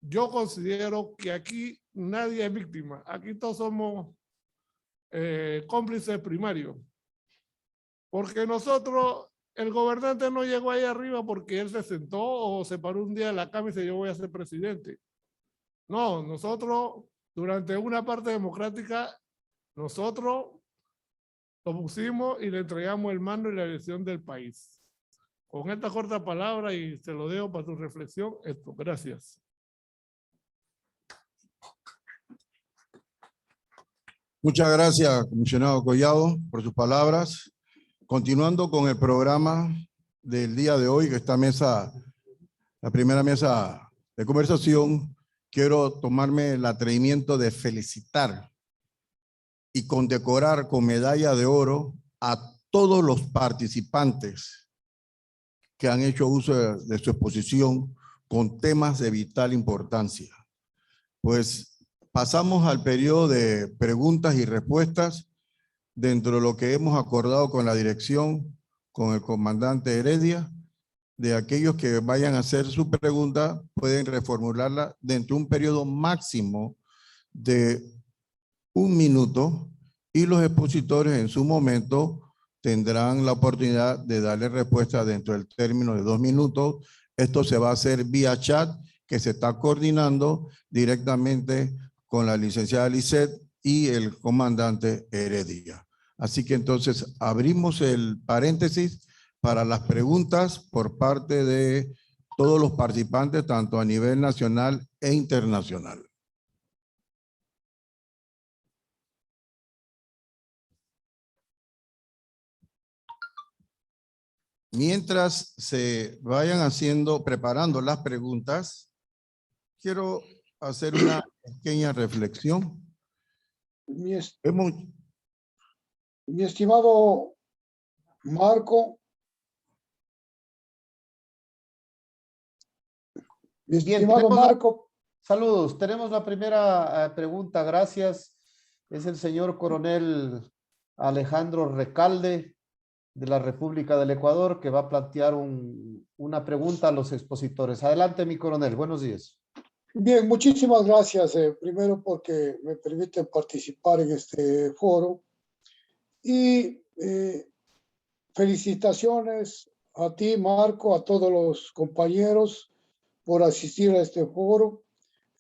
yo considero que aquí nadie es víctima, aquí todos somos cómplices primarios, porque el gobernante no llegó ahí arriba porque él se sentó o se paró un día en la cama y dice yo voy a ser presidente. No, nosotros durante una parte democrática, nosotros lo pusimos y le entregamos el mando y la dirección del país. Con esta corta palabra, y se lo dejo para tu reflexión, esto. Gracias. Muchas gracias, comisionado Collado, por sus palabras. Continuando con el programa del día de hoy, que esta mesa, la primera mesa de conversación, quiero tomarme el atrevimiento de felicitar y condecorar con medalla de oro a todos los participantes que han hecho uso de su exposición con temas de vital importancia. Pues pasamos al periodo de preguntas y respuestas dentro de lo que hemos acordado con la dirección, con el comandante Heredia. De aquellos que vayan a hacer su pregunta, pueden reformularla dentro de un periodo máximo de 1 minuto, y los expositores en su momento tendrán la oportunidad de darle respuesta dentro del término de 2 minutos. Esto se va a hacer vía chat, que se está coordinando directamente con la licenciada Lisette y el comandante Heredia. Así que entonces abrimos el paréntesis para las preguntas por parte de todos los participantes, tanto a nivel nacional e internacional. Mientras se vayan preparando las preguntas, quiero hacer una pequeña reflexión. Mi Hemos, estimado Marco, Bien, estimado Marco, saludos. Tenemos la primera pregunta, gracias. Es el señor coronel Alejandro Recalde, de la República del Ecuador, que va a plantear una pregunta a los expositores. Adelante, mi coronel. Buenos días. bien, muchísimas gracias. Primero porque me permiten participar en este foro y felicitaciones a ti, Marco, a todos los compañeros por asistir a este foro,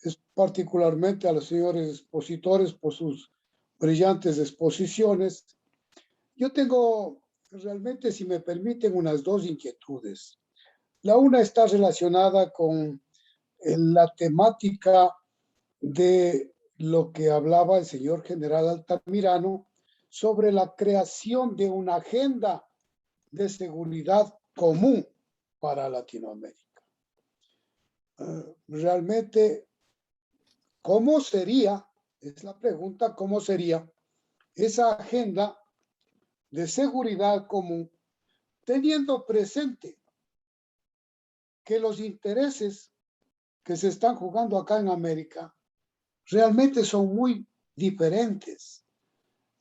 es particularmente a los señores expositores por sus brillantes exposiciones. Yo tengo realmente, si me permiten, unas dos inquietudes. La una está relacionada con la temática de lo que hablaba el señor general Altamirano sobre la creación de una agenda de seguridad común para Latinoamérica. Realmente, ¿cómo sería? Es la pregunta, ¿cómo sería esa agenda de seguridad común, teniendo presente que los intereses que se están jugando acá en América realmente son muy diferentes?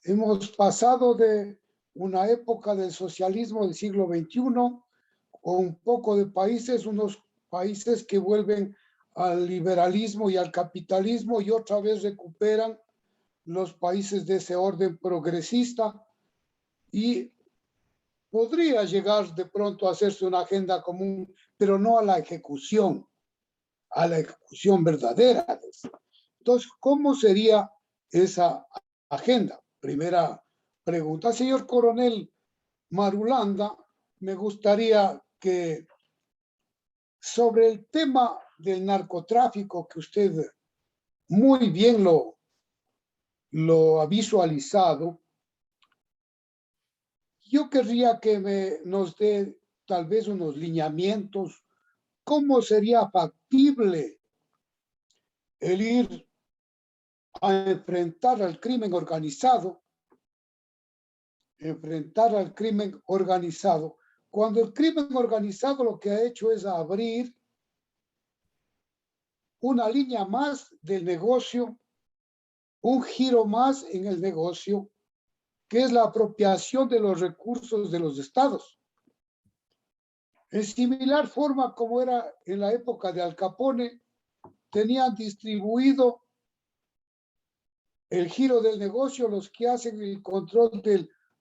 Hemos pasado de una época del socialismo del siglo XXI, con un poco de países, unos países que vuelven al liberalismo y al capitalismo y otra vez recuperan los países de ese orden progresista, y podría llegar de pronto a hacerse una agenda común, pero no a la ejecución verdadera. Entonces, ¿cómo sería esa agenda? Primera pregunta. Señor coronel Marulanda, me gustaría que sobre el tema del narcotráfico, que usted muy bien lo ha visualizado, yo querría que nos dé tal vez unos lineamientos. ¿Cómo sería factible el ir a enfrentar al crimen organizado? Cuando el crimen organizado lo que ha hecho es abrir una línea más del negocio, un giro más en el negocio, que es la apropiación de los recursos de los estados. En similar forma como era en la época de Al Capone, tenían distribuido el giro del negocio los que hacen el control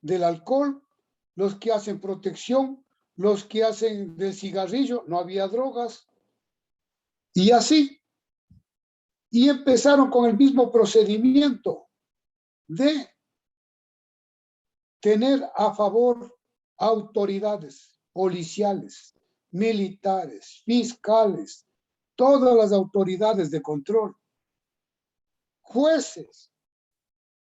del alcohol, los que hacen protección, los que hacen del cigarrillo, no había drogas, y así. Y empezaron con el mismo procedimiento de tener a favor autoridades policiales, militares, fiscales, todas las autoridades de control, jueces.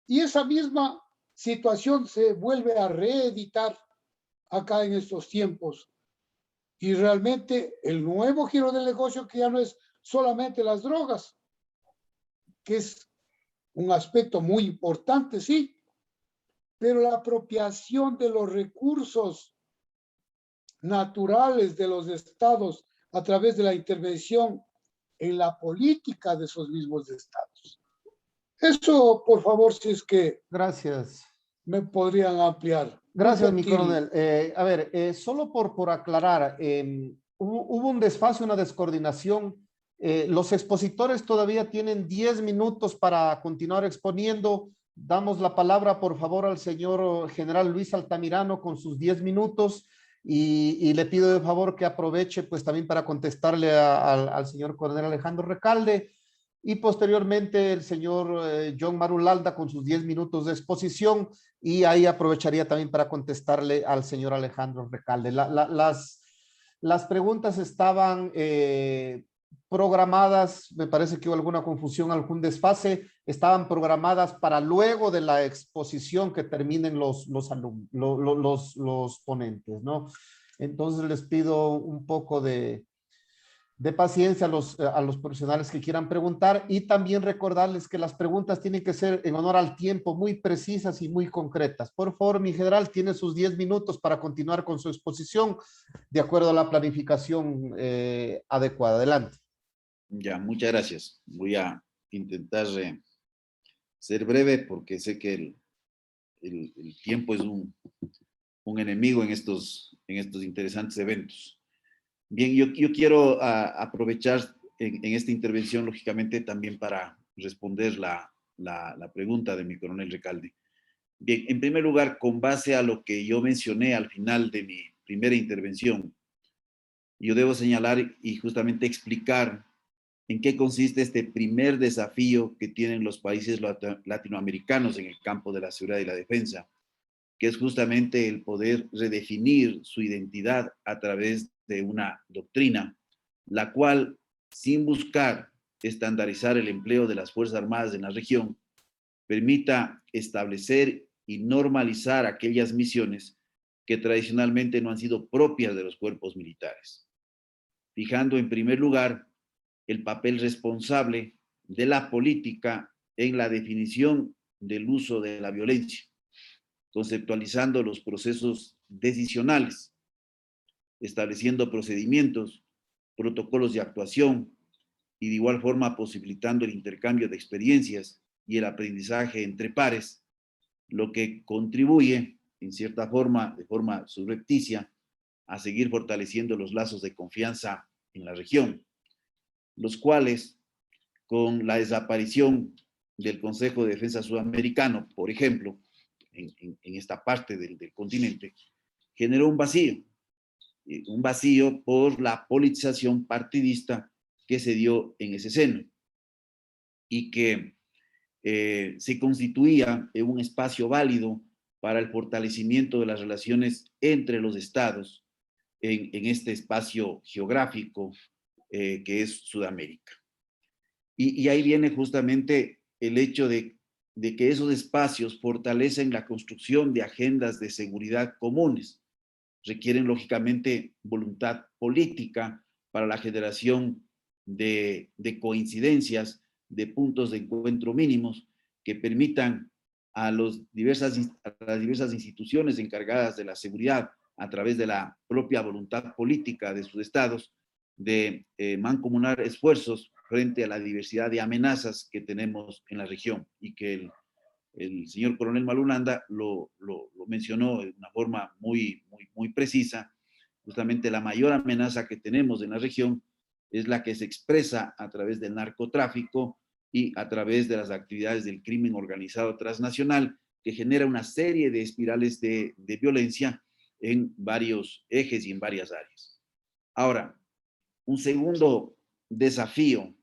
Y esa misma situación se vuelve a reeditar acá en estos tiempos. Y realmente el nuevo giro del negocio, que ya no es solamente las drogas, que es un aspecto muy importante, sí, pero la apropiación de los recursos naturales de los estados a través de la intervención en la política de esos mismos estados. Eso, por favor, si es que Gracias. me podrían ampliar. Gracias, mi coronel. A ver, solo por aclarar, hubo un desfase, una descoordinación. Los expositores todavía tienen 10 minutos para continuar exponiendo. Damos la palabra, por favor, al señor general Luis Altamirano con sus 10 minutos y le pido de favor que aproveche pues también para contestarle al señor coronel Alejandro Recalde, y posteriormente el señor John Marulanda con sus 10 minutos de exposición, y ahí aprovecharía también para contestarle al señor Alejandro Recalde. Las preguntas estaban programadas, me parece que hubo alguna confusión, algún desfase, estaban programadas para luego de la exposición que terminen los ponentes, ¿no? Entonces les pido un poco de paciencia a los profesionales que quieran preguntar y también recordarles que las preguntas tienen que ser en honor al tiempo, muy precisas y muy concretas. Por favor, mi general, tiene sus 10 minutos para continuar con su exposición de acuerdo a la planificación adecuada. Adelante. Ya, muchas gracias. Voy a intentar ser breve porque sé que el tiempo es un enemigo en estos interesantes eventos. Bien, yo quiero aprovechar en esta intervención, lógicamente, también para responder la pregunta de mi coronel Recalde. Bien, en primer lugar, con base a lo que yo mencioné al final de mi primera intervención, yo debo señalar y justamente explicar en qué consiste este primer desafío que tienen los países latinoamericanos en el campo de la seguridad y la defensa, que es justamente el poder redefinir su identidad a través de una doctrina, la cual, sin buscar estandarizar el empleo de las Fuerzas Armadas en la región, permita establecer y normalizar aquellas misiones que tradicionalmente no han sido propias de los cuerpos militares, fijando en primer lugar el papel responsable de la política en la definición del uso de la violencia, conceptualizando los procesos decisionales, estableciendo procedimientos, protocolos de actuación y de igual forma posibilitando el intercambio de experiencias y el aprendizaje entre pares, lo que contribuye, en cierta forma, de forma subrepticia, a seguir fortaleciendo los lazos de confianza en la región, los cuales, con la desaparición del Consejo de Defensa Sudamericano, por ejemplo, en esta parte del continente, generó un vacío por la politización partidista que se dio en ese seno y que se constituía en un espacio válido para el fortalecimiento de las relaciones entre los estados en este espacio geográfico que es Sudamérica. Y ahí viene justamente el hecho de que esos espacios fortalecen la construcción de agendas de seguridad comunes. Requieren, lógicamente, voluntad política para la generación de coincidencias, de puntos de encuentro mínimos que permitan a las diversas instituciones encargadas de la seguridad, a través de la propia voluntad política de sus estados, de mancomunar esfuerzos frente a la diversidad de amenazas que tenemos en la región y que el señor coronel Malulanda lo mencionó de una forma muy precisa. Justamente la mayor amenaza que tenemos en la región es la que se expresa a través del narcotráfico y a través de las actividades del crimen organizado transnacional, que genera una serie de espirales de violencia en varios ejes y en varias áreas. Ahora, un segundo desafío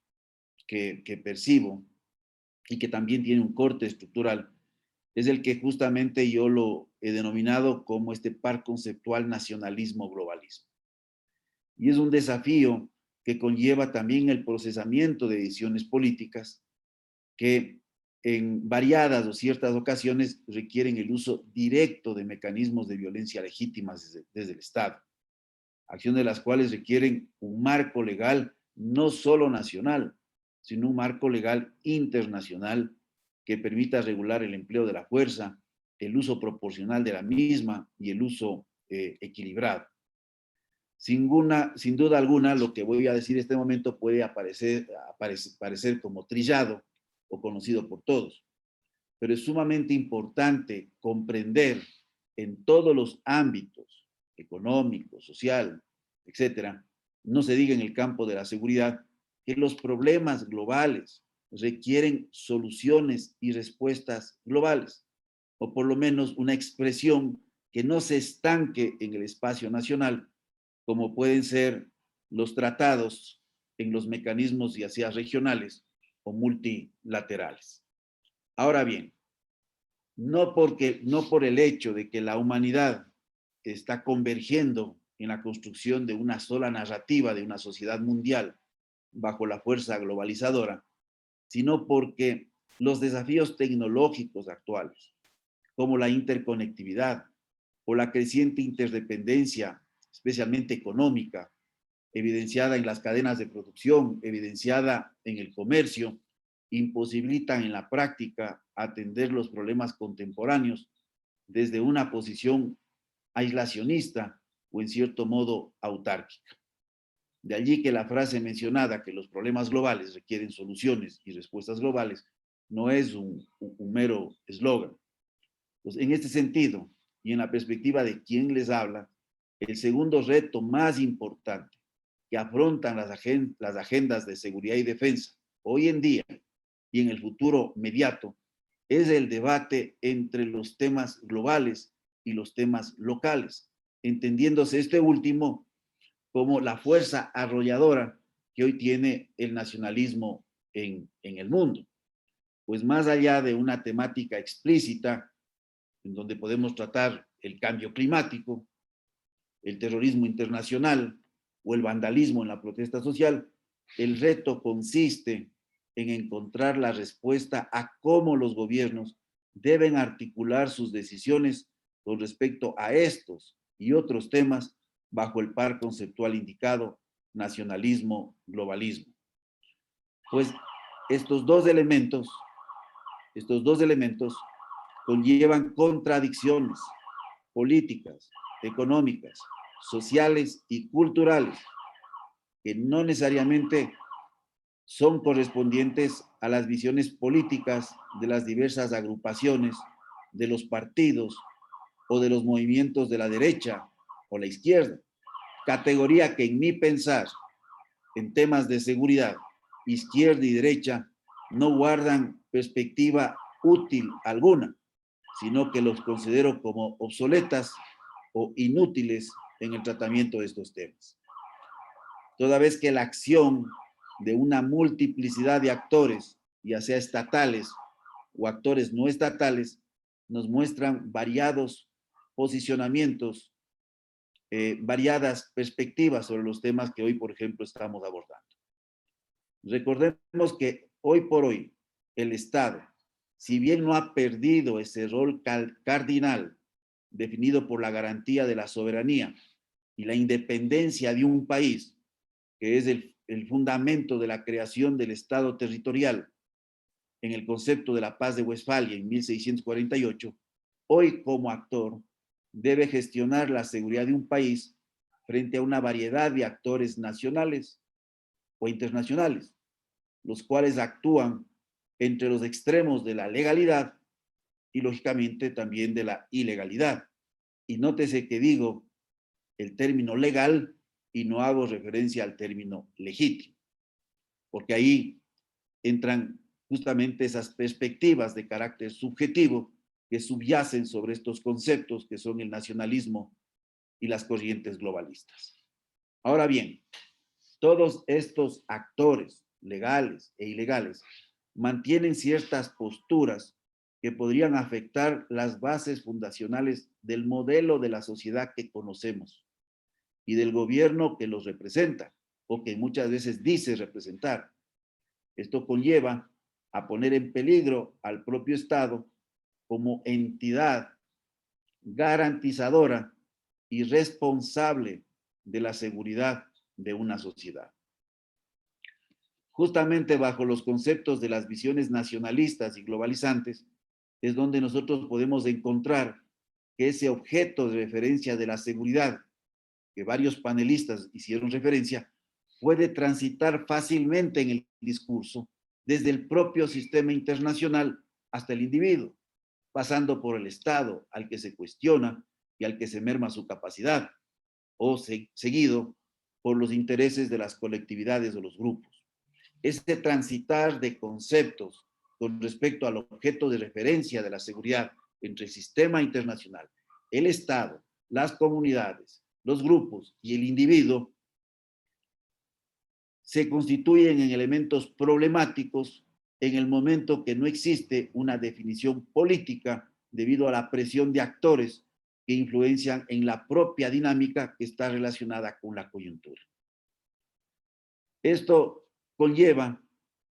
que percibo y que también tiene un corte estructural es el que justamente yo lo he denominado como este par conceptual nacionalismo-globalismo. Y es un desafío que conlleva también el procesamiento de decisiones políticas que en variadas o ciertas ocasiones requieren el uso directo de mecanismos de violencia legítimas desde el Estado, acciones de las cuales requieren un marco legal no solo nacional, sino un marco legal internacional que permita regular el empleo de la fuerza, el uso proporcional de la misma y el uso equilibrado. Sin duda alguna, lo que voy a decir en este momento puede parecer como trillado o conocido por todos, pero es sumamente importante comprender en todos los ámbitos, económico, social, etcétera, no se diga en el campo de la seguridad, que los problemas globales requieren soluciones y respuestas globales, o por lo menos una expresión que no se estanque en el espacio nacional, como pueden ser los tratados en los mecanismos ya sea regionales o multilaterales. Ahora bien, no por el hecho de que la humanidad está convergiendo en la construcción de una sola narrativa de una sociedad mundial bajo la fuerza globalizadora, sino porque los desafíos tecnológicos actuales, como la interconectividad o la creciente interdependencia especialmente económica, evidenciada en las cadenas de producción, evidenciada en el comercio, imposibilitan en la práctica atender los problemas contemporáneos desde una posición aislacionista o en cierto modo autárquica. De allí que la frase mencionada, que los problemas globales requieren soluciones y respuestas globales, no es un mero eslogan. Pues en este sentido, y en la perspectiva de quien les habla, el segundo reto más importante que afrontan las agendas de seguridad y defensa hoy en día y en el futuro inmediato es el debate entre los temas globales y los temas locales, entendiéndose este último como la fuerza arrolladora que hoy tiene el nacionalismo en el mundo. Pues más allá de una temática explícita, en donde podemos tratar el cambio climático, el terrorismo internacional o el vandalismo en la protesta social, el reto consiste en encontrar la respuesta a cómo los gobiernos deben articular sus decisiones con respecto a estos y otros temas bajo el par conceptual indicado, nacionalismo, globalismo. Pues estos dos elementos conllevan contradicciones políticas, económicas, sociales y culturales que no necesariamente son correspondientes a las visiones políticas de las diversas agrupaciones, de los partidos o de los movimientos de la derecha o la izquierda, categoría que en mi pensar en temas de seguridad, izquierda y derecha no guardan perspectiva útil alguna, sino que los considero como obsoletas o inútiles en el tratamiento de estos temas. Toda vez que la acción de una multiplicidad de actores, ya sea estatales o actores no estatales, nos muestran variados posicionamientos, variadas perspectivas sobre los temas que hoy, por ejemplo, estamos abordando. Recordemos que hoy por hoy el Estado, si bien no ha perdido ese rol cardinal definido por la garantía de la soberanía y la independencia de un país, que es el fundamento de la creación del Estado territorial en el concepto de la Paz de Westfalia en 1648, hoy como actor debe gestionar la seguridad de un país frente a una variedad de actores nacionales o internacionales, los cuales actúan entre los extremos de la legalidad y lógicamente también de la ilegalidad. Y nótese que digo el término legal y no hago referencia al término legítimo, porque ahí entran justamente esas perspectivas de carácter subjetivo que subyacen sobre estos conceptos que son el nacionalismo y las corrientes globalistas. Ahora bien, todos estos actores legales e ilegales mantienen ciertas posturas que podrían afectar las bases fundacionales del modelo de la sociedad que conocemos y del gobierno que los representa o que muchas veces dice representar. Esto conlleva a poner en peligro al propio Estado como entidad garantizadora y responsable de la seguridad de una sociedad. Justamente bajo los conceptos de las visiones nacionalistas y globalizantes es donde nosotros podemos encontrar que ese objeto de referencia de la seguridad, que varios panelistas hicieron referencia, puede transitar fácilmente en el discurso desde el propio sistema internacional hasta el individuo, pasando por el Estado al que se cuestiona y al que se merma su capacidad, o seguido por los intereses de las colectividades o los grupos. Este transitar de conceptos con respecto al objeto de referencia de la seguridad entre el sistema internacional, el Estado, las comunidades, los grupos y el individuo se constituyen en elementos problemáticos en el momento que no existe una definición política debido a la presión de actores que influencian en la propia dinámica que está relacionada con la coyuntura. Esto conlleva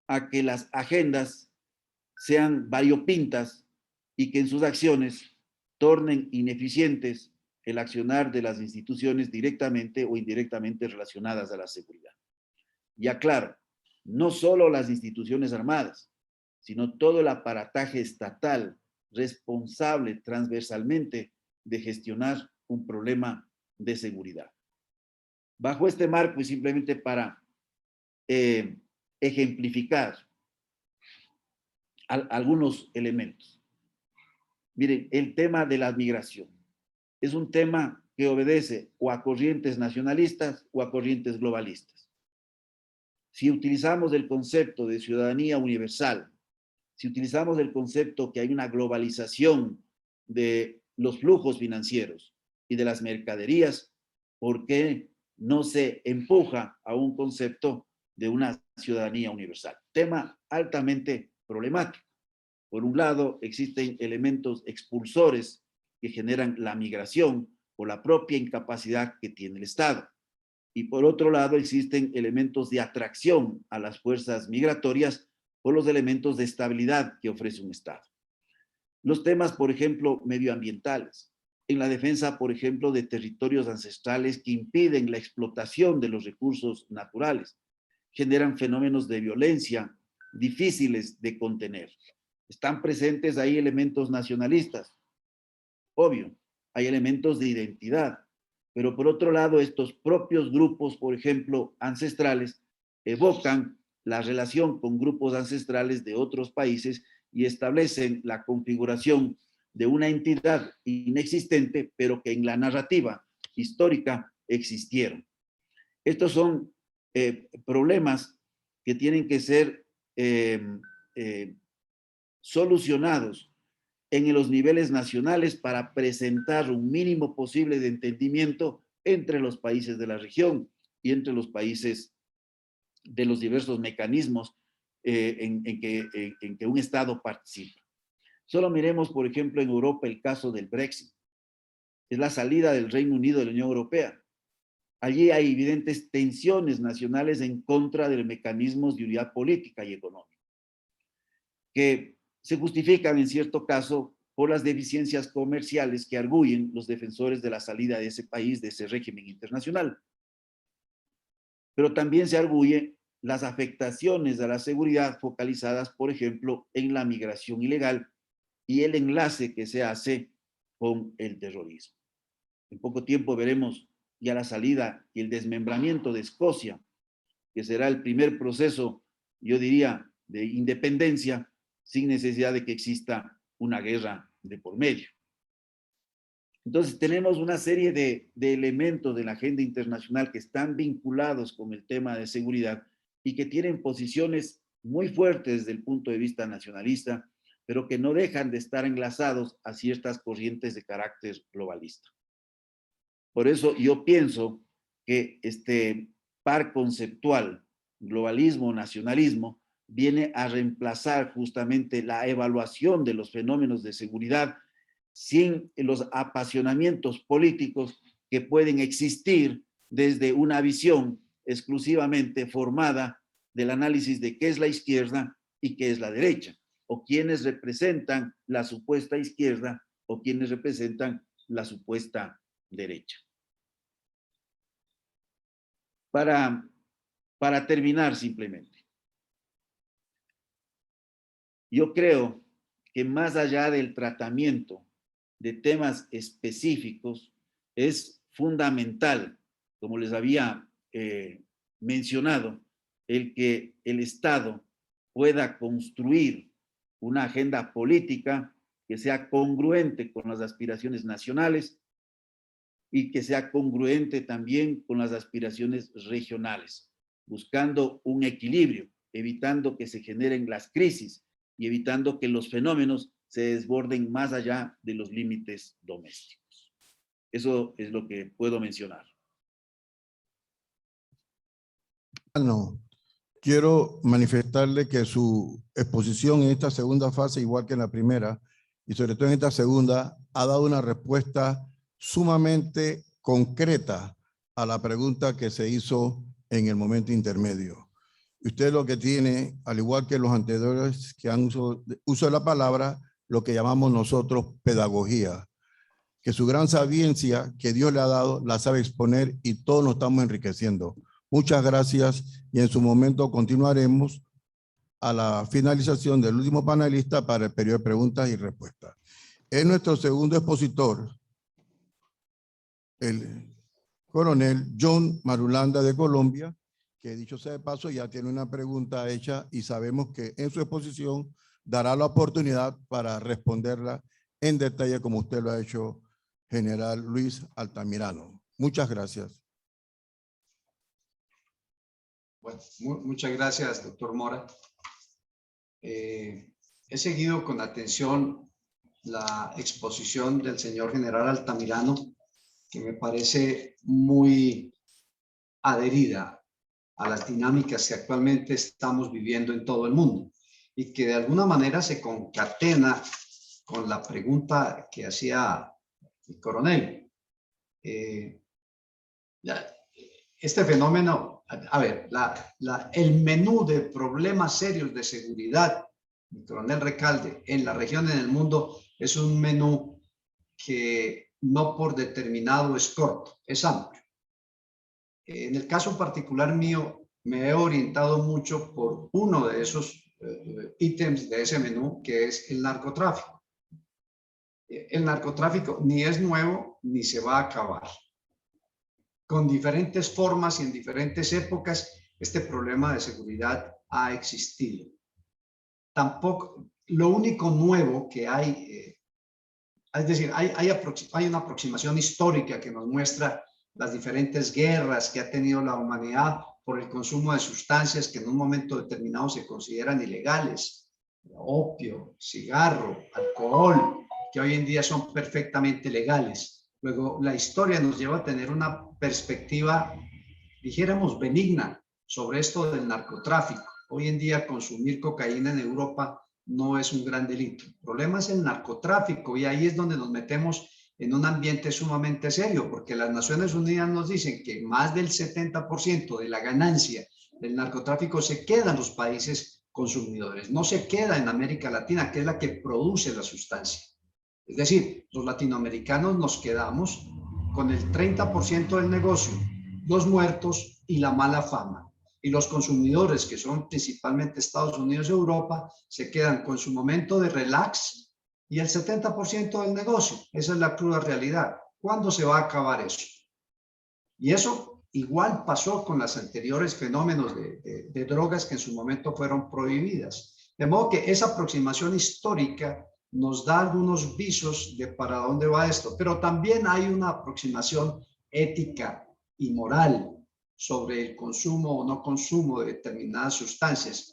a que las agendas sean variopintas y que en sus acciones tornen ineficientes el accionar de las instituciones directamente o indirectamente relacionadas a la seguridad. Y aclaro, no solo las instituciones armadas, sino todo el aparataje estatal responsable transversalmente de gestionar un problema de seguridad. Bajo este marco, y simplemente para ejemplificar algunos elementos. Miren, el tema de la migración es un tema que obedece o a corrientes nacionalistas o a corrientes globalistas. Si utilizamos el concepto de ciudadanía universal, si utilizamos el concepto que hay una globalización de los flujos financieros y de las mercaderías, ¿por qué no se empuja a un concepto de una ciudadanía universal? Tema altamente problemático. Por un lado, existen elementos expulsores que generan la migración por la propia incapacidad que tiene el Estado. Y por otro lado, existen elementos de atracción a las fuerzas migratorias por los elementos de estabilidad que ofrece un Estado. Los temas, por ejemplo, medioambientales, en la defensa, por ejemplo, de territorios ancestrales que impiden la explotación de los recursos naturales, generan fenómenos de violencia difíciles de contener. Están presentes ahí elementos nacionalistas, obvio, hay elementos de identidad, pero por otro lado, estos propios grupos, por ejemplo, ancestrales, evocan la relación con grupos ancestrales de otros países y establecen la configuración de una entidad inexistente, pero que en la narrativa histórica existieron. Estos son problemas que tienen que ser solucionados en los niveles nacionales para presentar un mínimo posible de entendimiento entre los países de la región y entre los países de los diversos mecanismos en que un Estado participa. Solo miremos, por ejemplo, en Europa el caso del Brexit. Es la salida del Reino Unido de la Unión Europea. Allí hay evidentes tensiones nacionales en contra de los mecanismos de unidad política y económica, que se justifican en cierto caso por las deficiencias comerciales que arguyen los defensores de la salida de ese país, de ese régimen internacional. Pero también se arguye las afectaciones a la seguridad focalizadas, por ejemplo, en la migración ilegal y el enlace que se hace con el terrorismo. En poco tiempo veremos ya la salida y el desmembramiento de Escocia, que será el primer proceso, yo diría, de independencia sin necesidad de que exista una guerra de por medio. Entonces tenemos una serie de elementos de la agenda internacional que están vinculados con el tema de seguridad y que tienen posiciones muy fuertes desde el punto de vista nacionalista, pero que no dejan de estar enlazados a ciertas corrientes de carácter globalista. Por eso yo pienso que este par conceptual, globalismo, nacionalismo, viene a reemplazar justamente la evaluación de los fenómenos de seguridad sin los apasionamientos políticos que pueden existir desde una visión exclusivamente formada del análisis de qué es la izquierda y qué es la derecha, o quienes representan la supuesta izquierda o quienes representan la supuesta derecha. Para terminar simplemente, yo creo que más allá del tratamiento de temas específicos, es fundamental, como les había mencionado, el que el Estado pueda construir una agenda política que sea congruente con las aspiraciones nacionales y que sea congruente también con las aspiraciones regionales, buscando un equilibrio, evitando que se generen las crisis y evitando que los fenómenos se desborden más allá de los límites domésticos. Eso es lo que puedo mencionar. No, quiero manifestarle que su exposición en esta segunda fase, igual que en la primera, y sobre todo en esta segunda, ha dado una respuesta sumamente concreta a la pregunta que se hizo en el momento intermedio. Usted lo que tiene, al igual que los anteriores que han uso de la palabra, lo que llamamos nosotros pedagogía, que su gran sapiencia que Dios le ha dado la sabe exponer y todos nos estamos enriqueciendo. Muchas gracias y en su momento continuaremos a la finalización del último panelista para el periodo de preguntas y respuestas. Es nuestro segundo expositor, el coronel John Marulanda de Colombia, que dicho sea de paso ya tiene una pregunta hecha y sabemos que en su exposición dará la oportunidad para responderla en detalle como usted lo ha hecho, General Luis Altamirano. Muchas gracias. Bueno, muchas gracias, doctor Mora. He seguido con atención la exposición del señor general Altamirano, que me parece muy adherida a las dinámicas que actualmente estamos viviendo en todo el mundo y que de alguna manera se concatena con la pregunta que hacía el coronel. Este fenómeno, a ver, el menú de problemas serios de seguridad, el coronel Recalde, en la región, en el mundo, es un menú que no por determinado es corto, es amplio. En el caso particular mío, me he orientado mucho por uno de esos ítems de ese menú, que es el narcotráfico. El narcotráfico ni es nuevo ni se va a acabar. Con diferentes formas y en diferentes épocas, este problema de seguridad ha existido. Tampoco, lo único nuevo que hay, es decir, hay una aproximación histórica que nos muestra las diferentes guerras que ha tenido la humanidad por el consumo de sustancias que en un momento determinado se consideran ilegales, opio, cigarro, alcohol, que hoy en día son perfectamente legales. Luego, la historia nos lleva a tener una perspectiva, dijéramos, benigna sobre esto del narcotráfico. Hoy en día consumir cocaína en Europa no es un gran delito. El problema es el narcotráfico y ahí es donde nos metemos en un ambiente sumamente serio, porque las Naciones Unidas nos dicen que más del 70% de la ganancia del narcotráfico se queda en los países consumidores, no se queda en América Latina, que es la que produce la sustancia. Es decir, los latinoamericanos nos quedamos con el 30% del negocio, los muertos y la mala fama. Y los consumidores, que son principalmente Estados Unidos y Europa, se quedan con su momento de relax y el 70% del negocio. Esa es la cruda realidad. ¿Cuándo se va a acabar eso? Y eso igual pasó con los anteriores fenómenos de drogas que en su momento fueron prohibidas. De modo que esa aproximación histórica nos da algunos visos de para dónde va esto, pero también hay una aproximación ética y moral sobre el consumo o no consumo de determinadas sustancias.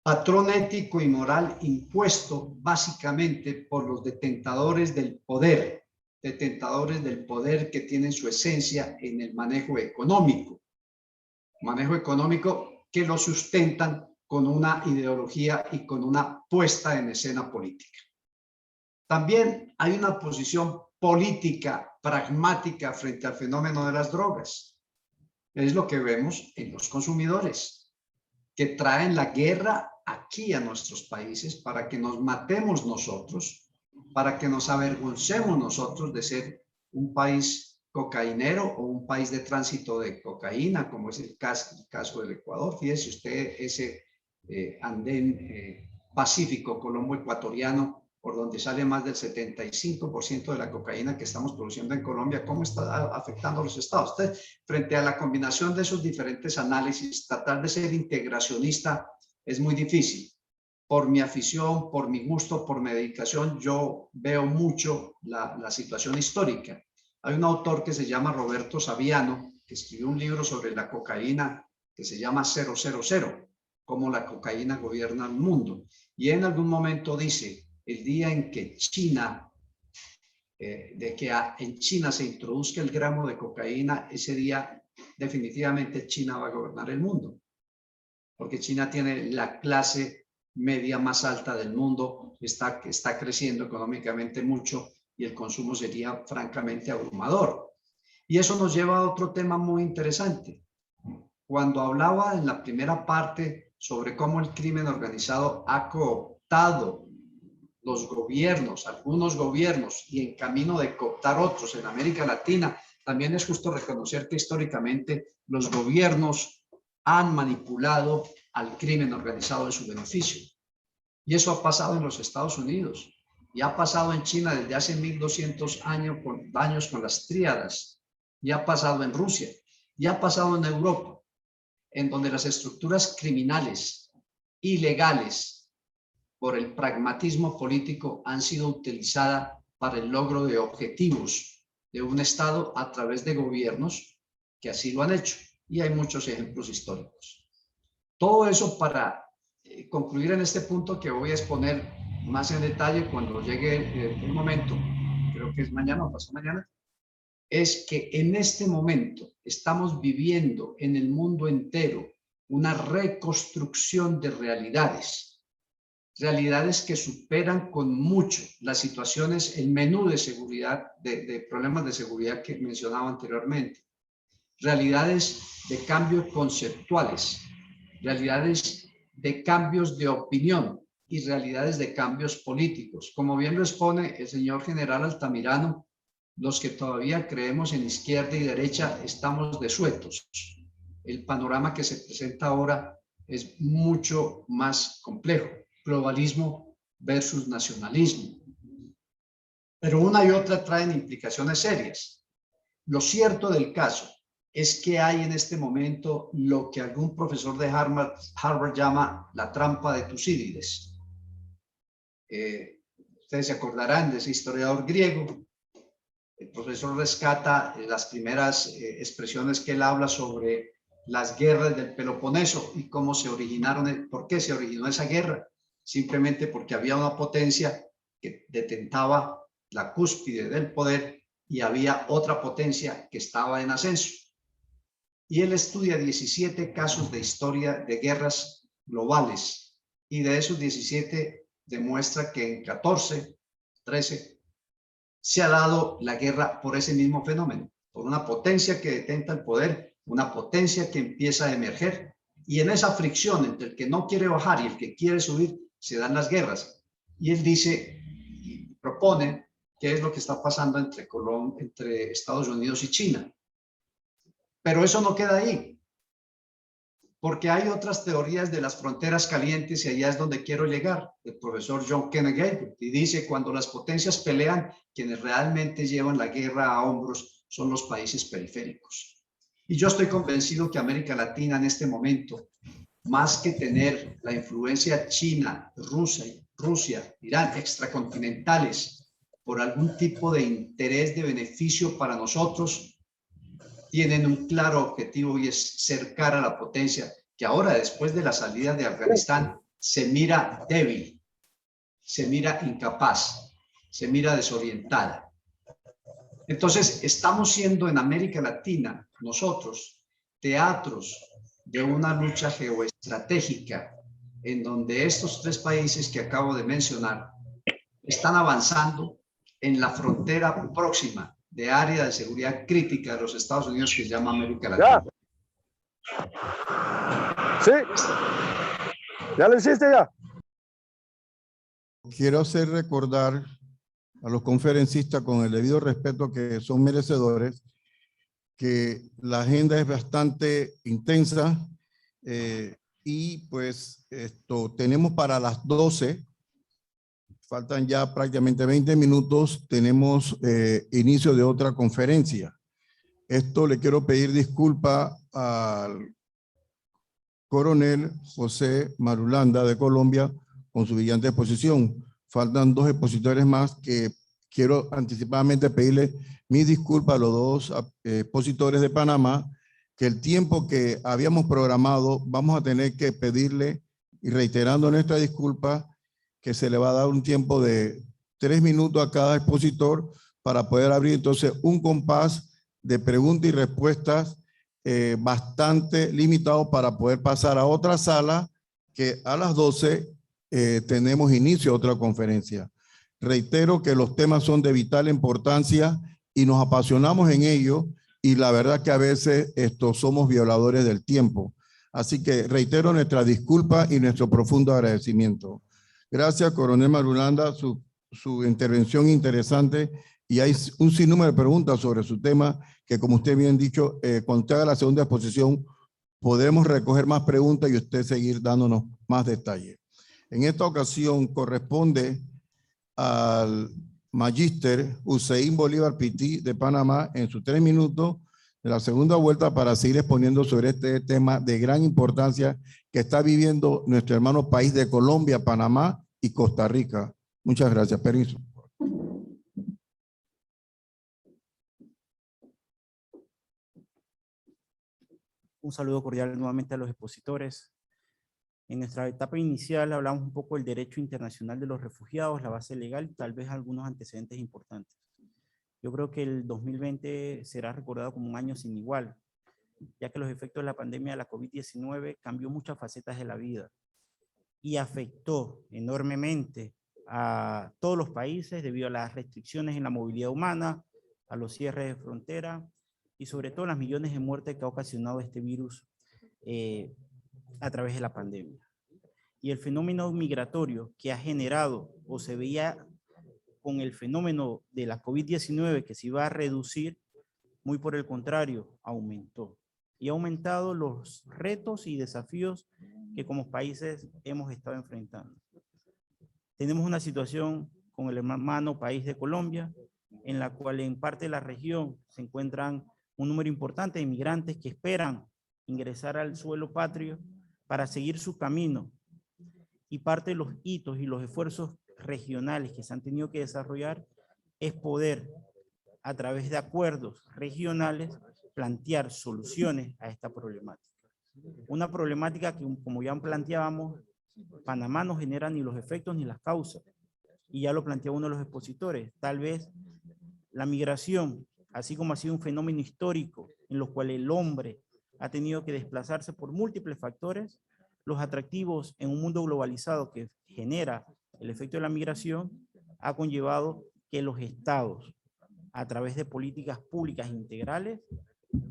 Patrón ético y moral impuesto básicamente por los detentadores del poder que tienen su esencia en el manejo económico que lo sustentan con una ideología y con una puesta en escena política. También hay una posición política pragmática frente al fenómeno de las drogas. Es lo que vemos en los consumidores, que traen la guerra aquí a nuestros países para que nos matemos nosotros, para que nos avergoncemos nosotros de ser un país cocainero o un país de tránsito de cocaína, como es el caso del Ecuador. Fíjese usted ese andén pacífico colombo-ecuatoriano, por donde sale más del 75% de la cocaína que estamos produciendo en Colombia, ¿cómo está afectando a los estados? Entonces, frente a la combinación de esos diferentes análisis, tratar de ser integracionista es muy difícil. Por mi afición, por mi gusto, por mi dedicación, yo veo mucho la situación histórica. Hay un autor que se llama Roberto Saviano, que escribió un libro sobre la cocaína que se llama 000, cómo la cocaína gobierna el mundo. Y en algún momento dice, el día en que China, en China se introduzca el gramo de cocaína, ese día definitivamente China va a gobernar el mundo. Porque China tiene la clase media más alta del mundo, está creciendo económicamente mucho y el consumo sería francamente abrumador. Y eso nos lleva a otro tema muy interesante. Cuando hablaba en la primera parte sobre cómo el crimen organizado ha cooptado los gobiernos, algunos gobiernos, y en camino de cooptar otros en América Latina, también es justo reconocer que históricamente los gobiernos han manipulado al crimen organizado en su beneficio. Y eso ha pasado en los Estados Unidos y ha pasado en China desde hace 1200 años con las tríadas, y ha pasado en Rusia, y ha pasado en Europa, en donde las estructuras criminales ilegales por el pragmatismo político han sido utilizadas para el logro de objetivos de un Estado a través de gobiernos que así lo han hecho. Y hay muchos ejemplos históricos. Todo eso para concluir en este punto que voy a exponer más en detalle cuando llegue el momento, creo que es mañana o pasado mañana, es que en este momento estamos viviendo en el mundo entero una reconstrucción de realidades que superan con mucho las situaciones, el menú de seguridad, de problemas de seguridad que mencionaba anteriormente. Realidades de cambios conceptuales, realidades de cambios de opinión y realidades de cambios políticos. Como bien lo expone el señor general Altamirano, los que todavía creemos en izquierda y derecha estamos desuetos. El panorama que se presenta ahora es mucho más complejo. Globalismo versus nacionalismo. Pero una y otra traen implicaciones serias. Lo cierto del caso es que hay en este momento lo que algún profesor de Harvard llama la trampa de Tucídides. Ustedes se acordarán de ese historiador griego. El profesor rescata las primeras expresiones que él habla sobre las guerras del Peloponeso y cómo se originaron, por qué se originó esa guerra. Simplemente porque había una potencia que detentaba la cúspide del poder y había otra potencia que estaba en ascenso. Y él estudia 17 casos de historia de guerras globales y de esos 17 demuestra que en 13 se ha dado la guerra por ese mismo fenómeno, por una potencia que detenta el poder, una potencia que empieza a emerger, y en esa fricción entre el que no quiere bajar y el que quiere subir se dan las guerras. Y él dice y propone qué es lo que está pasando entre Estados Unidos y China. Pero eso no queda ahí, porque hay otras teorías de las fronteras calientes y allá es donde quiero llegar, el profesor John Kenneth, y dice: cuando las potencias pelean, quienes realmente llevan la guerra a hombros son los países periféricos. Y yo estoy convencido que América Latina en este momento, más que tener la influencia china, Rusia, Irán, extracontinentales, por algún tipo de interés de beneficio para nosotros, tienen un claro objetivo y es cercar a la potencia que ahora, después de la salida de Afganistán, se mira débil, se mira incapaz, se mira desorientada. Entonces, estamos siendo en América Latina, nosotros, teatros de una lucha geoestratégica en donde estos 3 países que acabo de mencionar están avanzando en la frontera próxima de área de seguridad crítica de los Estados Unidos que se llama América Latina. Sí, ya lo hiciste ya. Quiero hacer recordar a los conferencistas, con el debido respeto que son merecedores, que la agenda es bastante intensa y pues tenemos para las 12, faltan ya prácticamente 20 minutos, tenemos inicio de otra conferencia. Esto le quiero pedir disculpa al coronel José Marulanda de Colombia con su brillante exposición. Faltan 2 expositores más que quiero anticipadamente pedirle mis disculpas a los 2 expositores de Panamá, que el tiempo que habíamos programado vamos a tener que pedirle, y reiterando nuestra disculpa, que se le va a dar un tiempo de 3 minutos a cada expositor para poder abrir entonces un compás de preguntas y respuestas bastante limitado para poder pasar a otra sala que a las 12 tenemos inicio a otra conferencia. Reitero que los temas son de vital importancia y nos apasionamos en ello, y la verdad que a veces somos violadores del tiempo. Así que reitero nuestra disculpa y nuestro profundo agradecimiento. Gracias, coronel Marulanda, su intervención interesante, y hay un sinnúmero de preguntas sobre su tema que, como usted bien dicho, cuando usted haga la segunda exposición podremos recoger más preguntas y usted seguir dándonos más detalles. En esta ocasión corresponde al Magíster Hussein Bolívar Pití de Panamá en sus 3 minutos de la segunda vuelta para seguir exponiendo sobre este tema de gran importancia que está viviendo nuestro hermano país de Colombia, Panamá y Costa Rica. Muchas gracias. Permiso. Un saludo cordial nuevamente a los expositores. En nuestra etapa inicial hablamos un poco del derecho internacional de los refugiados, la base legal y tal vez algunos antecedentes importantes. Yo creo que el 2020 será recordado como un año sin igual, ya que los efectos de la pandemia de la COVID-19 cambió muchas facetas de la vida y afectó enormemente a todos los países debido a las restricciones en la movilidad humana, a los cierres de frontera y sobre todo las millones de muertes que ha ocasionado este virus a través de la pandemia. Y el fenómeno migratorio que ha generado o se veía con el fenómeno de la COVID-19 que se iba a reducir, muy por el contrario, aumentó. Y ha aumentado los retos y desafíos que como países hemos estado enfrentando. Tenemos una situación con el hermano país de Colombia, en la cual en parte de la región se encuentran un número importante de inmigrantes que esperan ingresar al suelo patrio para seguir su camino. Y parte de los hitos y los esfuerzos regionales que se han tenido que desarrollar es poder, a través de acuerdos regionales, plantear soluciones a esta problemática. Una problemática que, como ya planteábamos, Panamá no genera ni los efectos ni las causas. Y ya lo planteó uno de los expositores. Tal vez la migración, así como ha sido un fenómeno histórico en lo cual el hombre ha tenido que desplazarse por múltiples factores, los atractivos en un mundo globalizado que genera el efecto de la migración ha conllevado que los estados, a través de políticas públicas integrales,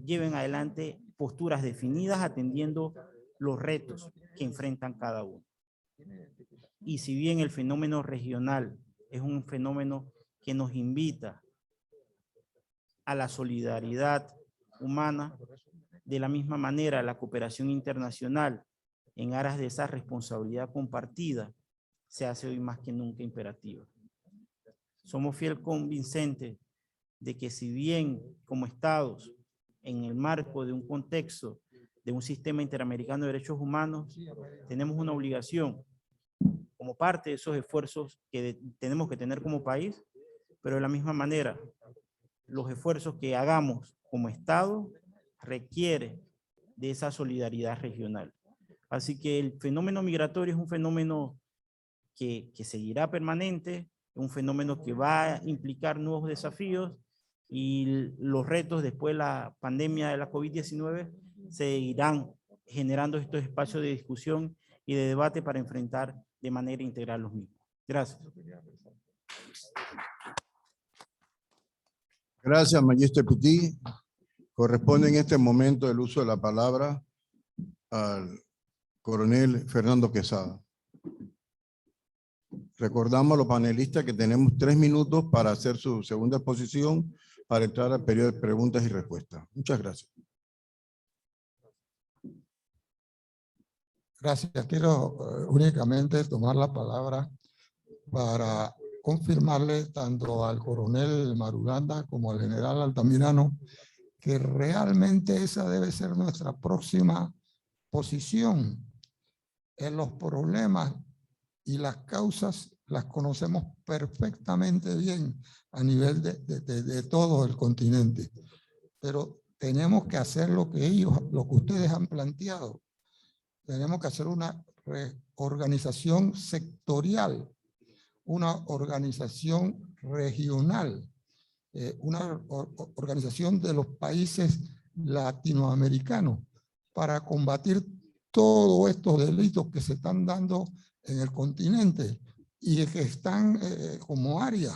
lleven adelante posturas definidas atendiendo los retos que enfrentan cada uno. Y si bien el fenómeno regional es un fenómeno que nos invita a la solidaridad humana, de la misma manera la cooperación internacional en aras de esa responsabilidad compartida se hace hoy más que nunca imperativa. Somos fiel convincentes de que si bien como estados, en el marco de un contexto de un sistema interamericano de derechos humanos, tenemos una obligación como parte de esos esfuerzos que tenemos que tener como país, pero de la misma manera, los esfuerzos que hagamos como Estado requiere de esa solidaridad regional. Así que el fenómeno migratorio es un fenómeno que seguirá permanente, un fenómeno que va a implicar nuevos desafíos y los retos después de la pandemia de la COVID-19 seguirán generando estos espacios de discusión y de debate para enfrentar de manera integral los mismos. Gracias. Gracias, Magíster Pití. Corresponde en este momento el uso de la palabra al coronel Fernando Quesada. Recordamos a los panelistas que tenemos 3 minutos para hacer su segunda exposición, para entrar al periodo de preguntas y respuestas. Muchas gracias. Gracias. Quiero únicamente tomar la palabra para confirmarle tanto al coronel Marulanda como al general Altamirano que realmente esa debe ser nuestra próxima posición. En los problemas y las causas las conocemos perfectamente bien a nivel de todo el continente. Pero tenemos que hacer lo que ustedes han planteado. Tenemos que hacer una organización sectorial, una organización regional, una organización de los países latinoamericanos para combatir todos estos delitos que se están dando en el continente y que están como áreas,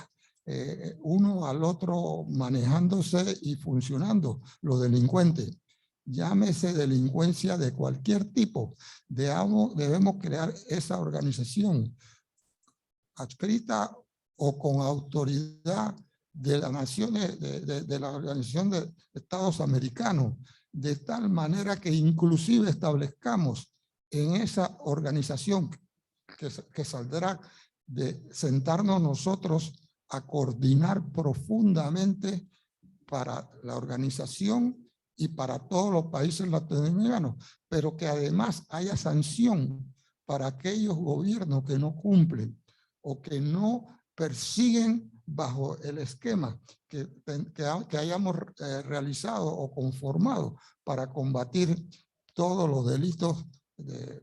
uno al otro manejándose y funcionando, los delincuentes. Llámese delincuencia de cualquier tipo, debemos crear esa organización adscrita o con autoridad de las naciones, de la Organización de Estados Americanos, de tal manera que inclusive establezcamos en esa organización que saldrá de sentarnos nosotros a coordinar profundamente para la organización y para todos los países latinoamericanos, pero que además haya sanción para aquellos gobiernos que no cumplen o que no persiguen bajo el esquema que hayamos realizado o conformado para combatir todos los delitos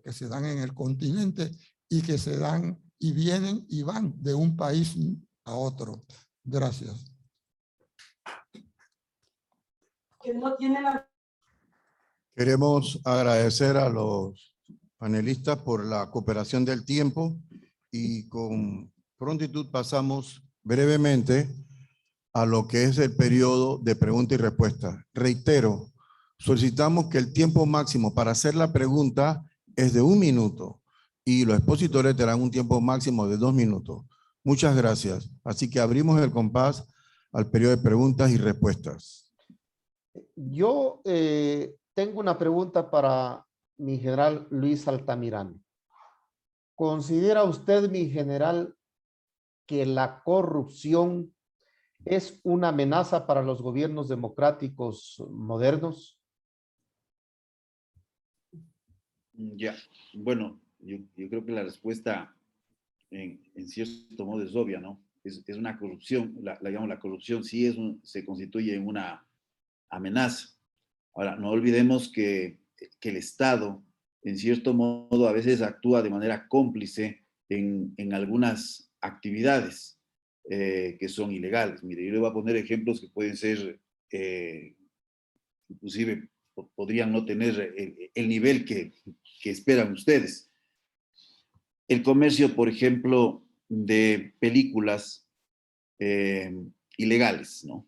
que se dan en el continente y que se dan y vienen y van de un país a otro. Gracias. Queremos agradecer a los panelistas por la cooperación del tiempo y con prontitud pasamos brevemente a lo que es el periodo de pregunta y respuesta. Reitero, solicitamos que el tiempo máximo para hacer la pregunta es de 1 minuto y los expositores tendrán un tiempo máximo de 2 minutos. Muchas gracias. Así que abrimos el compás al periodo de preguntas y respuestas. Yo tengo una pregunta para mi general Luis Altamirano. ¿Considera usted, mi general, que la corrupción es una amenaza para los gobiernos democráticos modernos? Ya, bueno, yo creo que la respuesta en cierto modo es obvia, ¿no? Es una corrupción, digamos, la corrupción sí se constituye en una amenaza. Ahora, no olvidemos que el Estado, en cierto modo, a veces actúa de manera cómplice en algunas actividades que son ilegales. Mire, yo le voy a poner ejemplos que pueden ser, inclusive, podrían no tener el nivel que esperan ustedes. El comercio, por ejemplo, de películas ilegales, ¿no?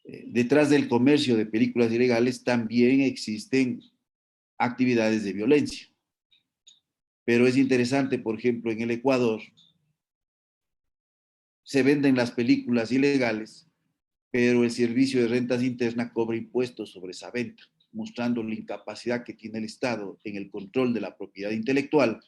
Detrás del comercio de películas ilegales también existen actividades de violencia. Pero es interesante, por ejemplo, en el Ecuador se venden las películas ilegales, pero el Servicio de Rentas Internas cobra impuestos sobre esa venta, mostrando la incapacidad que tiene el Estado en el control de la propiedad intelectual,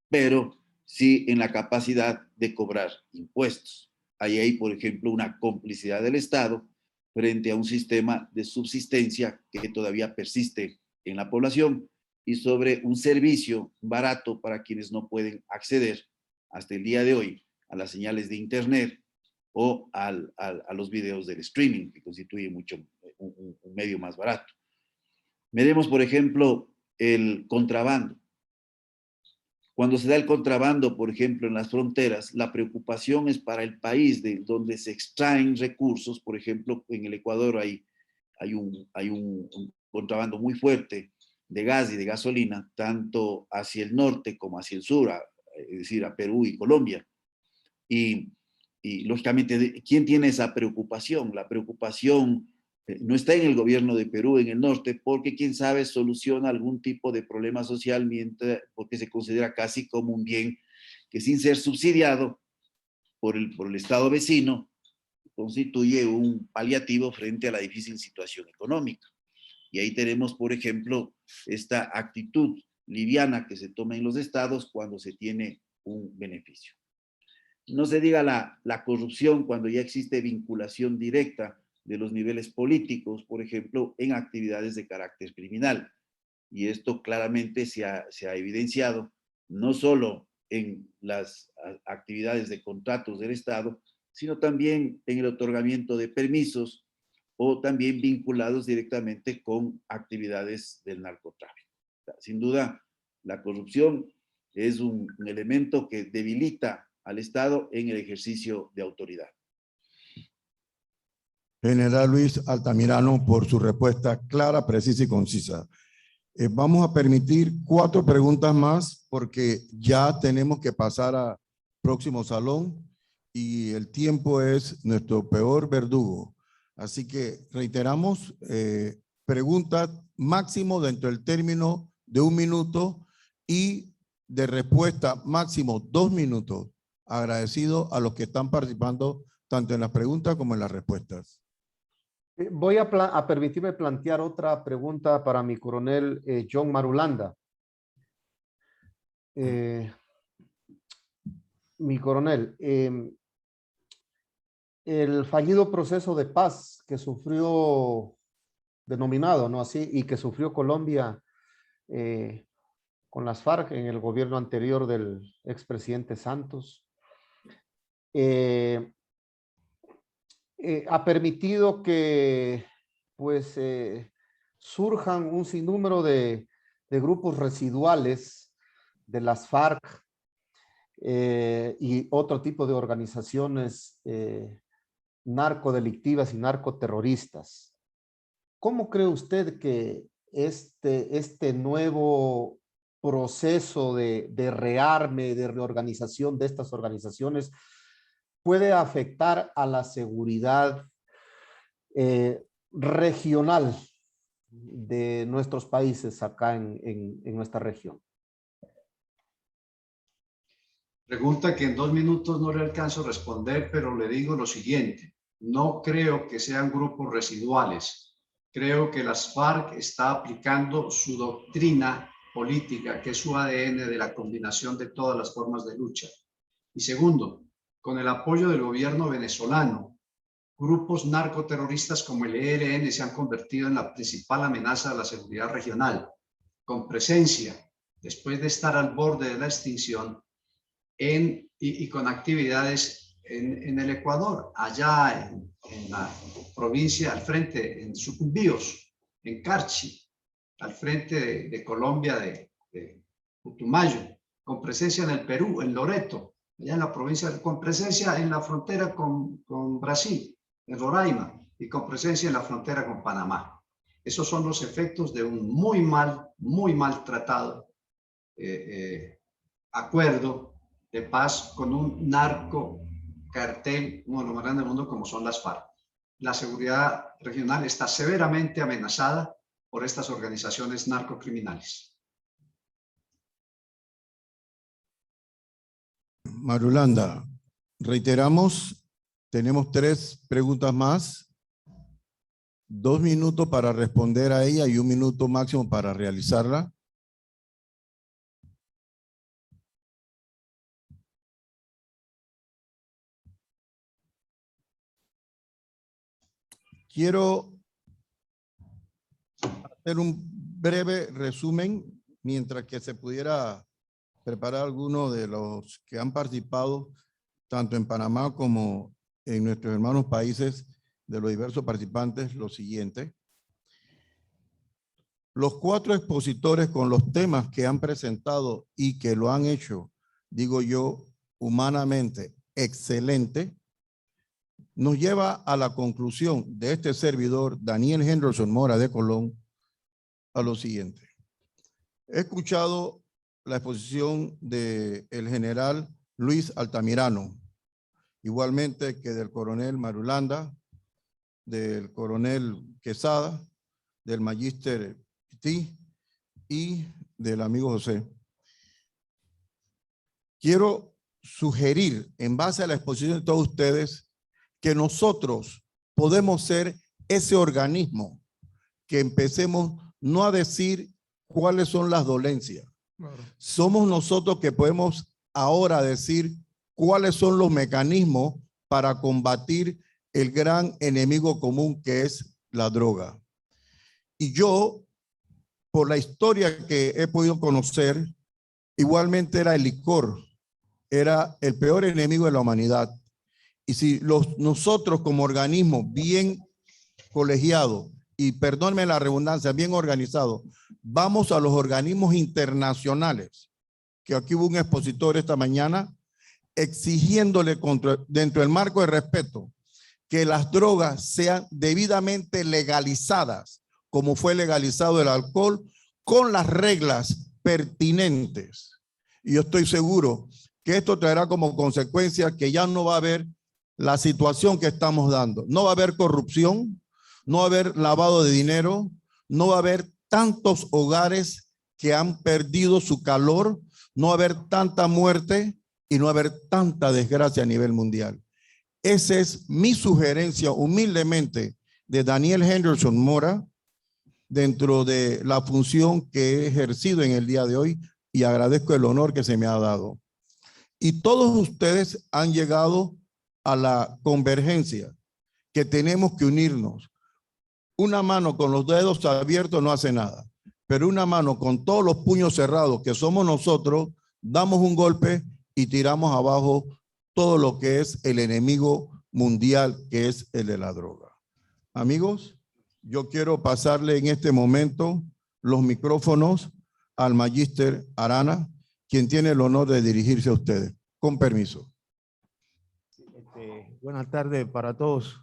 pero sí en la capacidad de cobrar impuestos. Ahí hay, por ejemplo, una complicidad del Estado frente a un sistema de subsistencia que todavía persiste en la población y sobre un servicio barato para quienes no pueden acceder hasta el día de hoy a las señales de Internet o a los videos del streaming, que constituye un medio más barato. Veremos, por ejemplo, el contrabando. Cuando se da el contrabando, por ejemplo, en las fronteras, la preocupación es para el país de donde se extraen recursos. Por ejemplo, en el Ecuador hay un contrabando muy fuerte de gas y de gasolina, tanto hacia el norte como hacia el sur, es decir, a Perú y Colombia. Y lógicamente, ¿quién tiene esa preocupación? La preocupación no está en el gobierno de Perú, en el norte, porque quién sabe soluciona algún tipo de problema social, porque se considera casi como un bien que sin ser subsidiado por el Estado vecino, constituye un paliativo frente a la difícil situación económica. Y ahí tenemos, por ejemplo, esta actitud liviana que se toma en los estados cuando se tiene un beneficio. No se diga la corrupción cuando ya existe vinculación directa de los niveles políticos, por ejemplo, en actividades de carácter criminal. Y esto claramente se ha evidenciado, no solo en las actividades de contratos del Estado, sino también en el otorgamiento de permisos o también vinculados directamente con actividades del narcotráfico. Sin duda, la corrupción es un elemento que debilita al Estado en el ejercicio de autoridad. General Luis Altamirano, por su respuesta clara, precisa y concisa. Vamos a permitir 4 preguntas más porque ya tenemos que pasar al próximo salón y el tiempo es nuestro peor verdugo. Así que reiteramos, preguntas máximo dentro del término de 1 minuto y de respuesta, máximo 2 minutos. Agradecido a los que están participando tanto en las preguntas como en las respuestas. Voy a permitirme plantear otra pregunta para mi coronel John Marulanda. Mi coronel, el fallido proceso de paz que sufrió, denominado, ¿no? Así, y que sufrió Colombia con las FARC en el gobierno anterior del expresidente Santos, ha permitido que pues surjan un sinnúmero de grupos residuales de las FARC y otro tipo de organizaciones narcodelictivas y narcoterroristas. ¿Cómo cree usted que este nuevo proceso de rearme, de reorganización de estas organizaciones puede afectar a la seguridad regional de nuestros países acá en nuestra región? Pregunta que en 2 minutos no le alcanzo a responder, pero le digo lo siguiente. No creo que sean grupos residuales. Creo que las FARC está aplicando su doctrina política, que es su ADN de la combinación de todas las formas de lucha. Y segundo, con el apoyo del gobierno venezolano, grupos narcoterroristas como el ELN se han convertido en la principal amenaza de la seguridad regional, con presencia, después de estar al borde de la extinción, y con actividades en el Ecuador, allá en la provincia, al frente, en Sucumbíos, en Carchi, al frente de Colombia, de Putumayo, con presencia en el Perú, en Loreto, allá en la provincia, con presencia en la frontera con Brasil, en Roraima, y con presencia en la frontera con Panamá. Esos son los efectos de un muy mal tratado acuerdo de paz con un narcocartel, uno de los más grandes del mundo, como son las FARC. La seguridad regional está severamente amenazada por estas organizaciones narcocriminales. Marulanda, reiteramos, tenemos 3 preguntas más. 2 minutos para responder a ella y 1 minuto máximo para realizarla. Quiero hacer un breve resumen mientras que se pudiera preparar alguno de los que han participado tanto en Panamá como en nuestros hermanos países de los diversos participantes, lo siguiente. Los 4 expositores con los temas que han presentado y que lo han hecho, digo yo, humanamente excelente, nos lleva a la conclusión de este servidor, Daniel Henderson Mora de Colón, a lo siguiente. He escuchado la exposición del general Luis Altamirano, igualmente que del coronel Marulanda, del coronel Quesada, del magíster Pití y del amigo José. Quiero sugerir, en base a la exposición de todos ustedes, que nosotros podemos ser ese organismo que empecemos no a decir cuáles son las dolencias. Claro. Somos nosotros que podemos ahora decir cuáles son los mecanismos para combatir el gran enemigo común que es la droga. Y yo, por la historia que he podido conocer, igualmente era el licor, era el peor enemigo de la humanidad. Y si nosotros como organismo bien colegiado, y perdónenme la redundancia, bien organizado, vamos a los organismos internacionales, que aquí hubo un expositor esta mañana, exigiéndole dentro del marco de respeto, que las drogas sean debidamente legalizadas, como fue legalizado el alcohol, con las reglas pertinentes. Y yo estoy seguro que esto traerá como consecuencia que ya no va a haber la situación que estamos dando. No va a haber corrupción, no va a haber lavado de dinero, no va a haber tantos hogares que han perdido su calor, no haber tanta muerte y no haber tanta desgracia a nivel mundial. Esa es mi sugerencia humildemente de Daniel Henderson Mora dentro de la función que he ejercido en el día de hoy, y agradezco el honor que se me ha dado. Y todos ustedes han llegado a la convergencia que tenemos que unirnos. Una mano con los dedos abiertos no hace nada, pero una mano con todos los puños cerrados, que somos nosotros, damos un golpe y tiramos abajo todo lo que es el enemigo mundial, que es el de la droga. Amigos, yo quiero pasarle en este momento los micrófonos al magíster Arana, quien tiene el honor de dirigirse a ustedes. Con permiso. Buenas tardes para todos,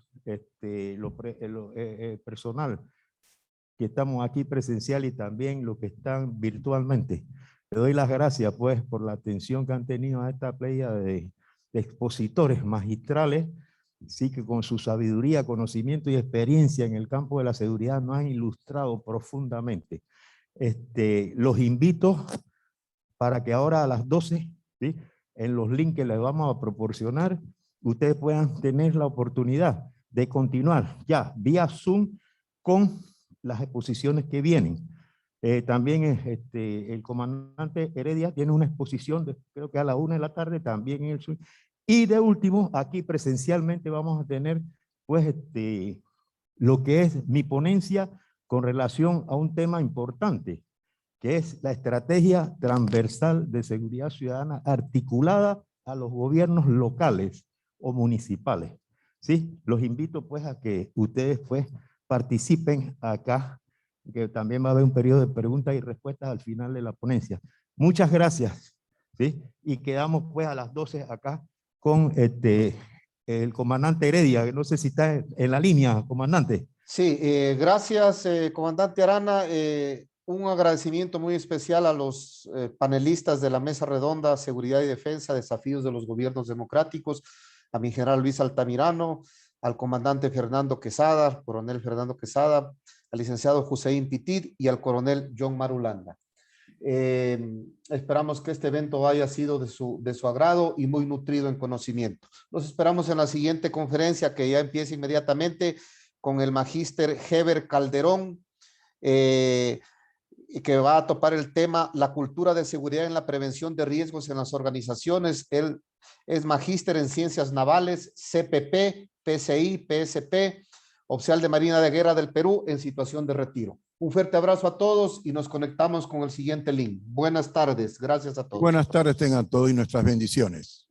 personal que estamos aquí presencial y también los que están virtualmente. Le doy las gracias pues por la atención que han tenido a esta playa de expositores magistrales, sí, que con su sabiduría, conocimiento y experiencia en el campo de la seguridad nos han ilustrado profundamente. Los invito para que ahora a las 12, ¿sí?, en los links que les vamos a proporcionar, ustedes puedan tener la oportunidad de continuar ya vía Zoom con las exposiciones que vienen. También el comandante Heredia tiene una exposición, creo que a la 1 de la tarde, también en el Zoom. Y de último, aquí presencialmente vamos a tener pues lo que es mi ponencia con relación a un tema importante, que es la estrategia transversal de seguridad ciudadana articulada a los gobiernos locales o municipales. ¿Sí? Los invito pues a que ustedes pues participen acá, que también va a haber un periodo de preguntas y respuestas al final de la ponencia. Muchas gracias, ¿sí? Y quedamos pues a las 12 acá con el comandante Heredia, que no sé si está en la línea, comandante. Sí, gracias, comandante Arana. Un agradecimiento muy especial a los panelistas de la Mesa Redonda, Seguridad y Defensa, Desafíos de los Gobiernos Democráticos, a mi general Luis Altamirano, al comandante Fernando Quesada, coronel Fernando Quesada, al licenciado Hussein Pitit y al coronel John Marulanda. Esperamos que este evento haya sido de su agrado y muy nutrido en conocimiento. Los esperamos en la siguiente conferencia, que ya empieza inmediatamente, con el magíster Heber Calderón, y que va a topar el tema la cultura de seguridad en la prevención de riesgos en las organizaciones. Él es magíster en ciencias navales, CPP, PCI, PSP, oficial de Marina de Guerra del Perú en situación de retiro. Un fuerte abrazo a todos y nos conectamos con el siguiente link. Buenas tardes, gracias a todos. Buenas tardes tengan todos y nuestras bendiciones.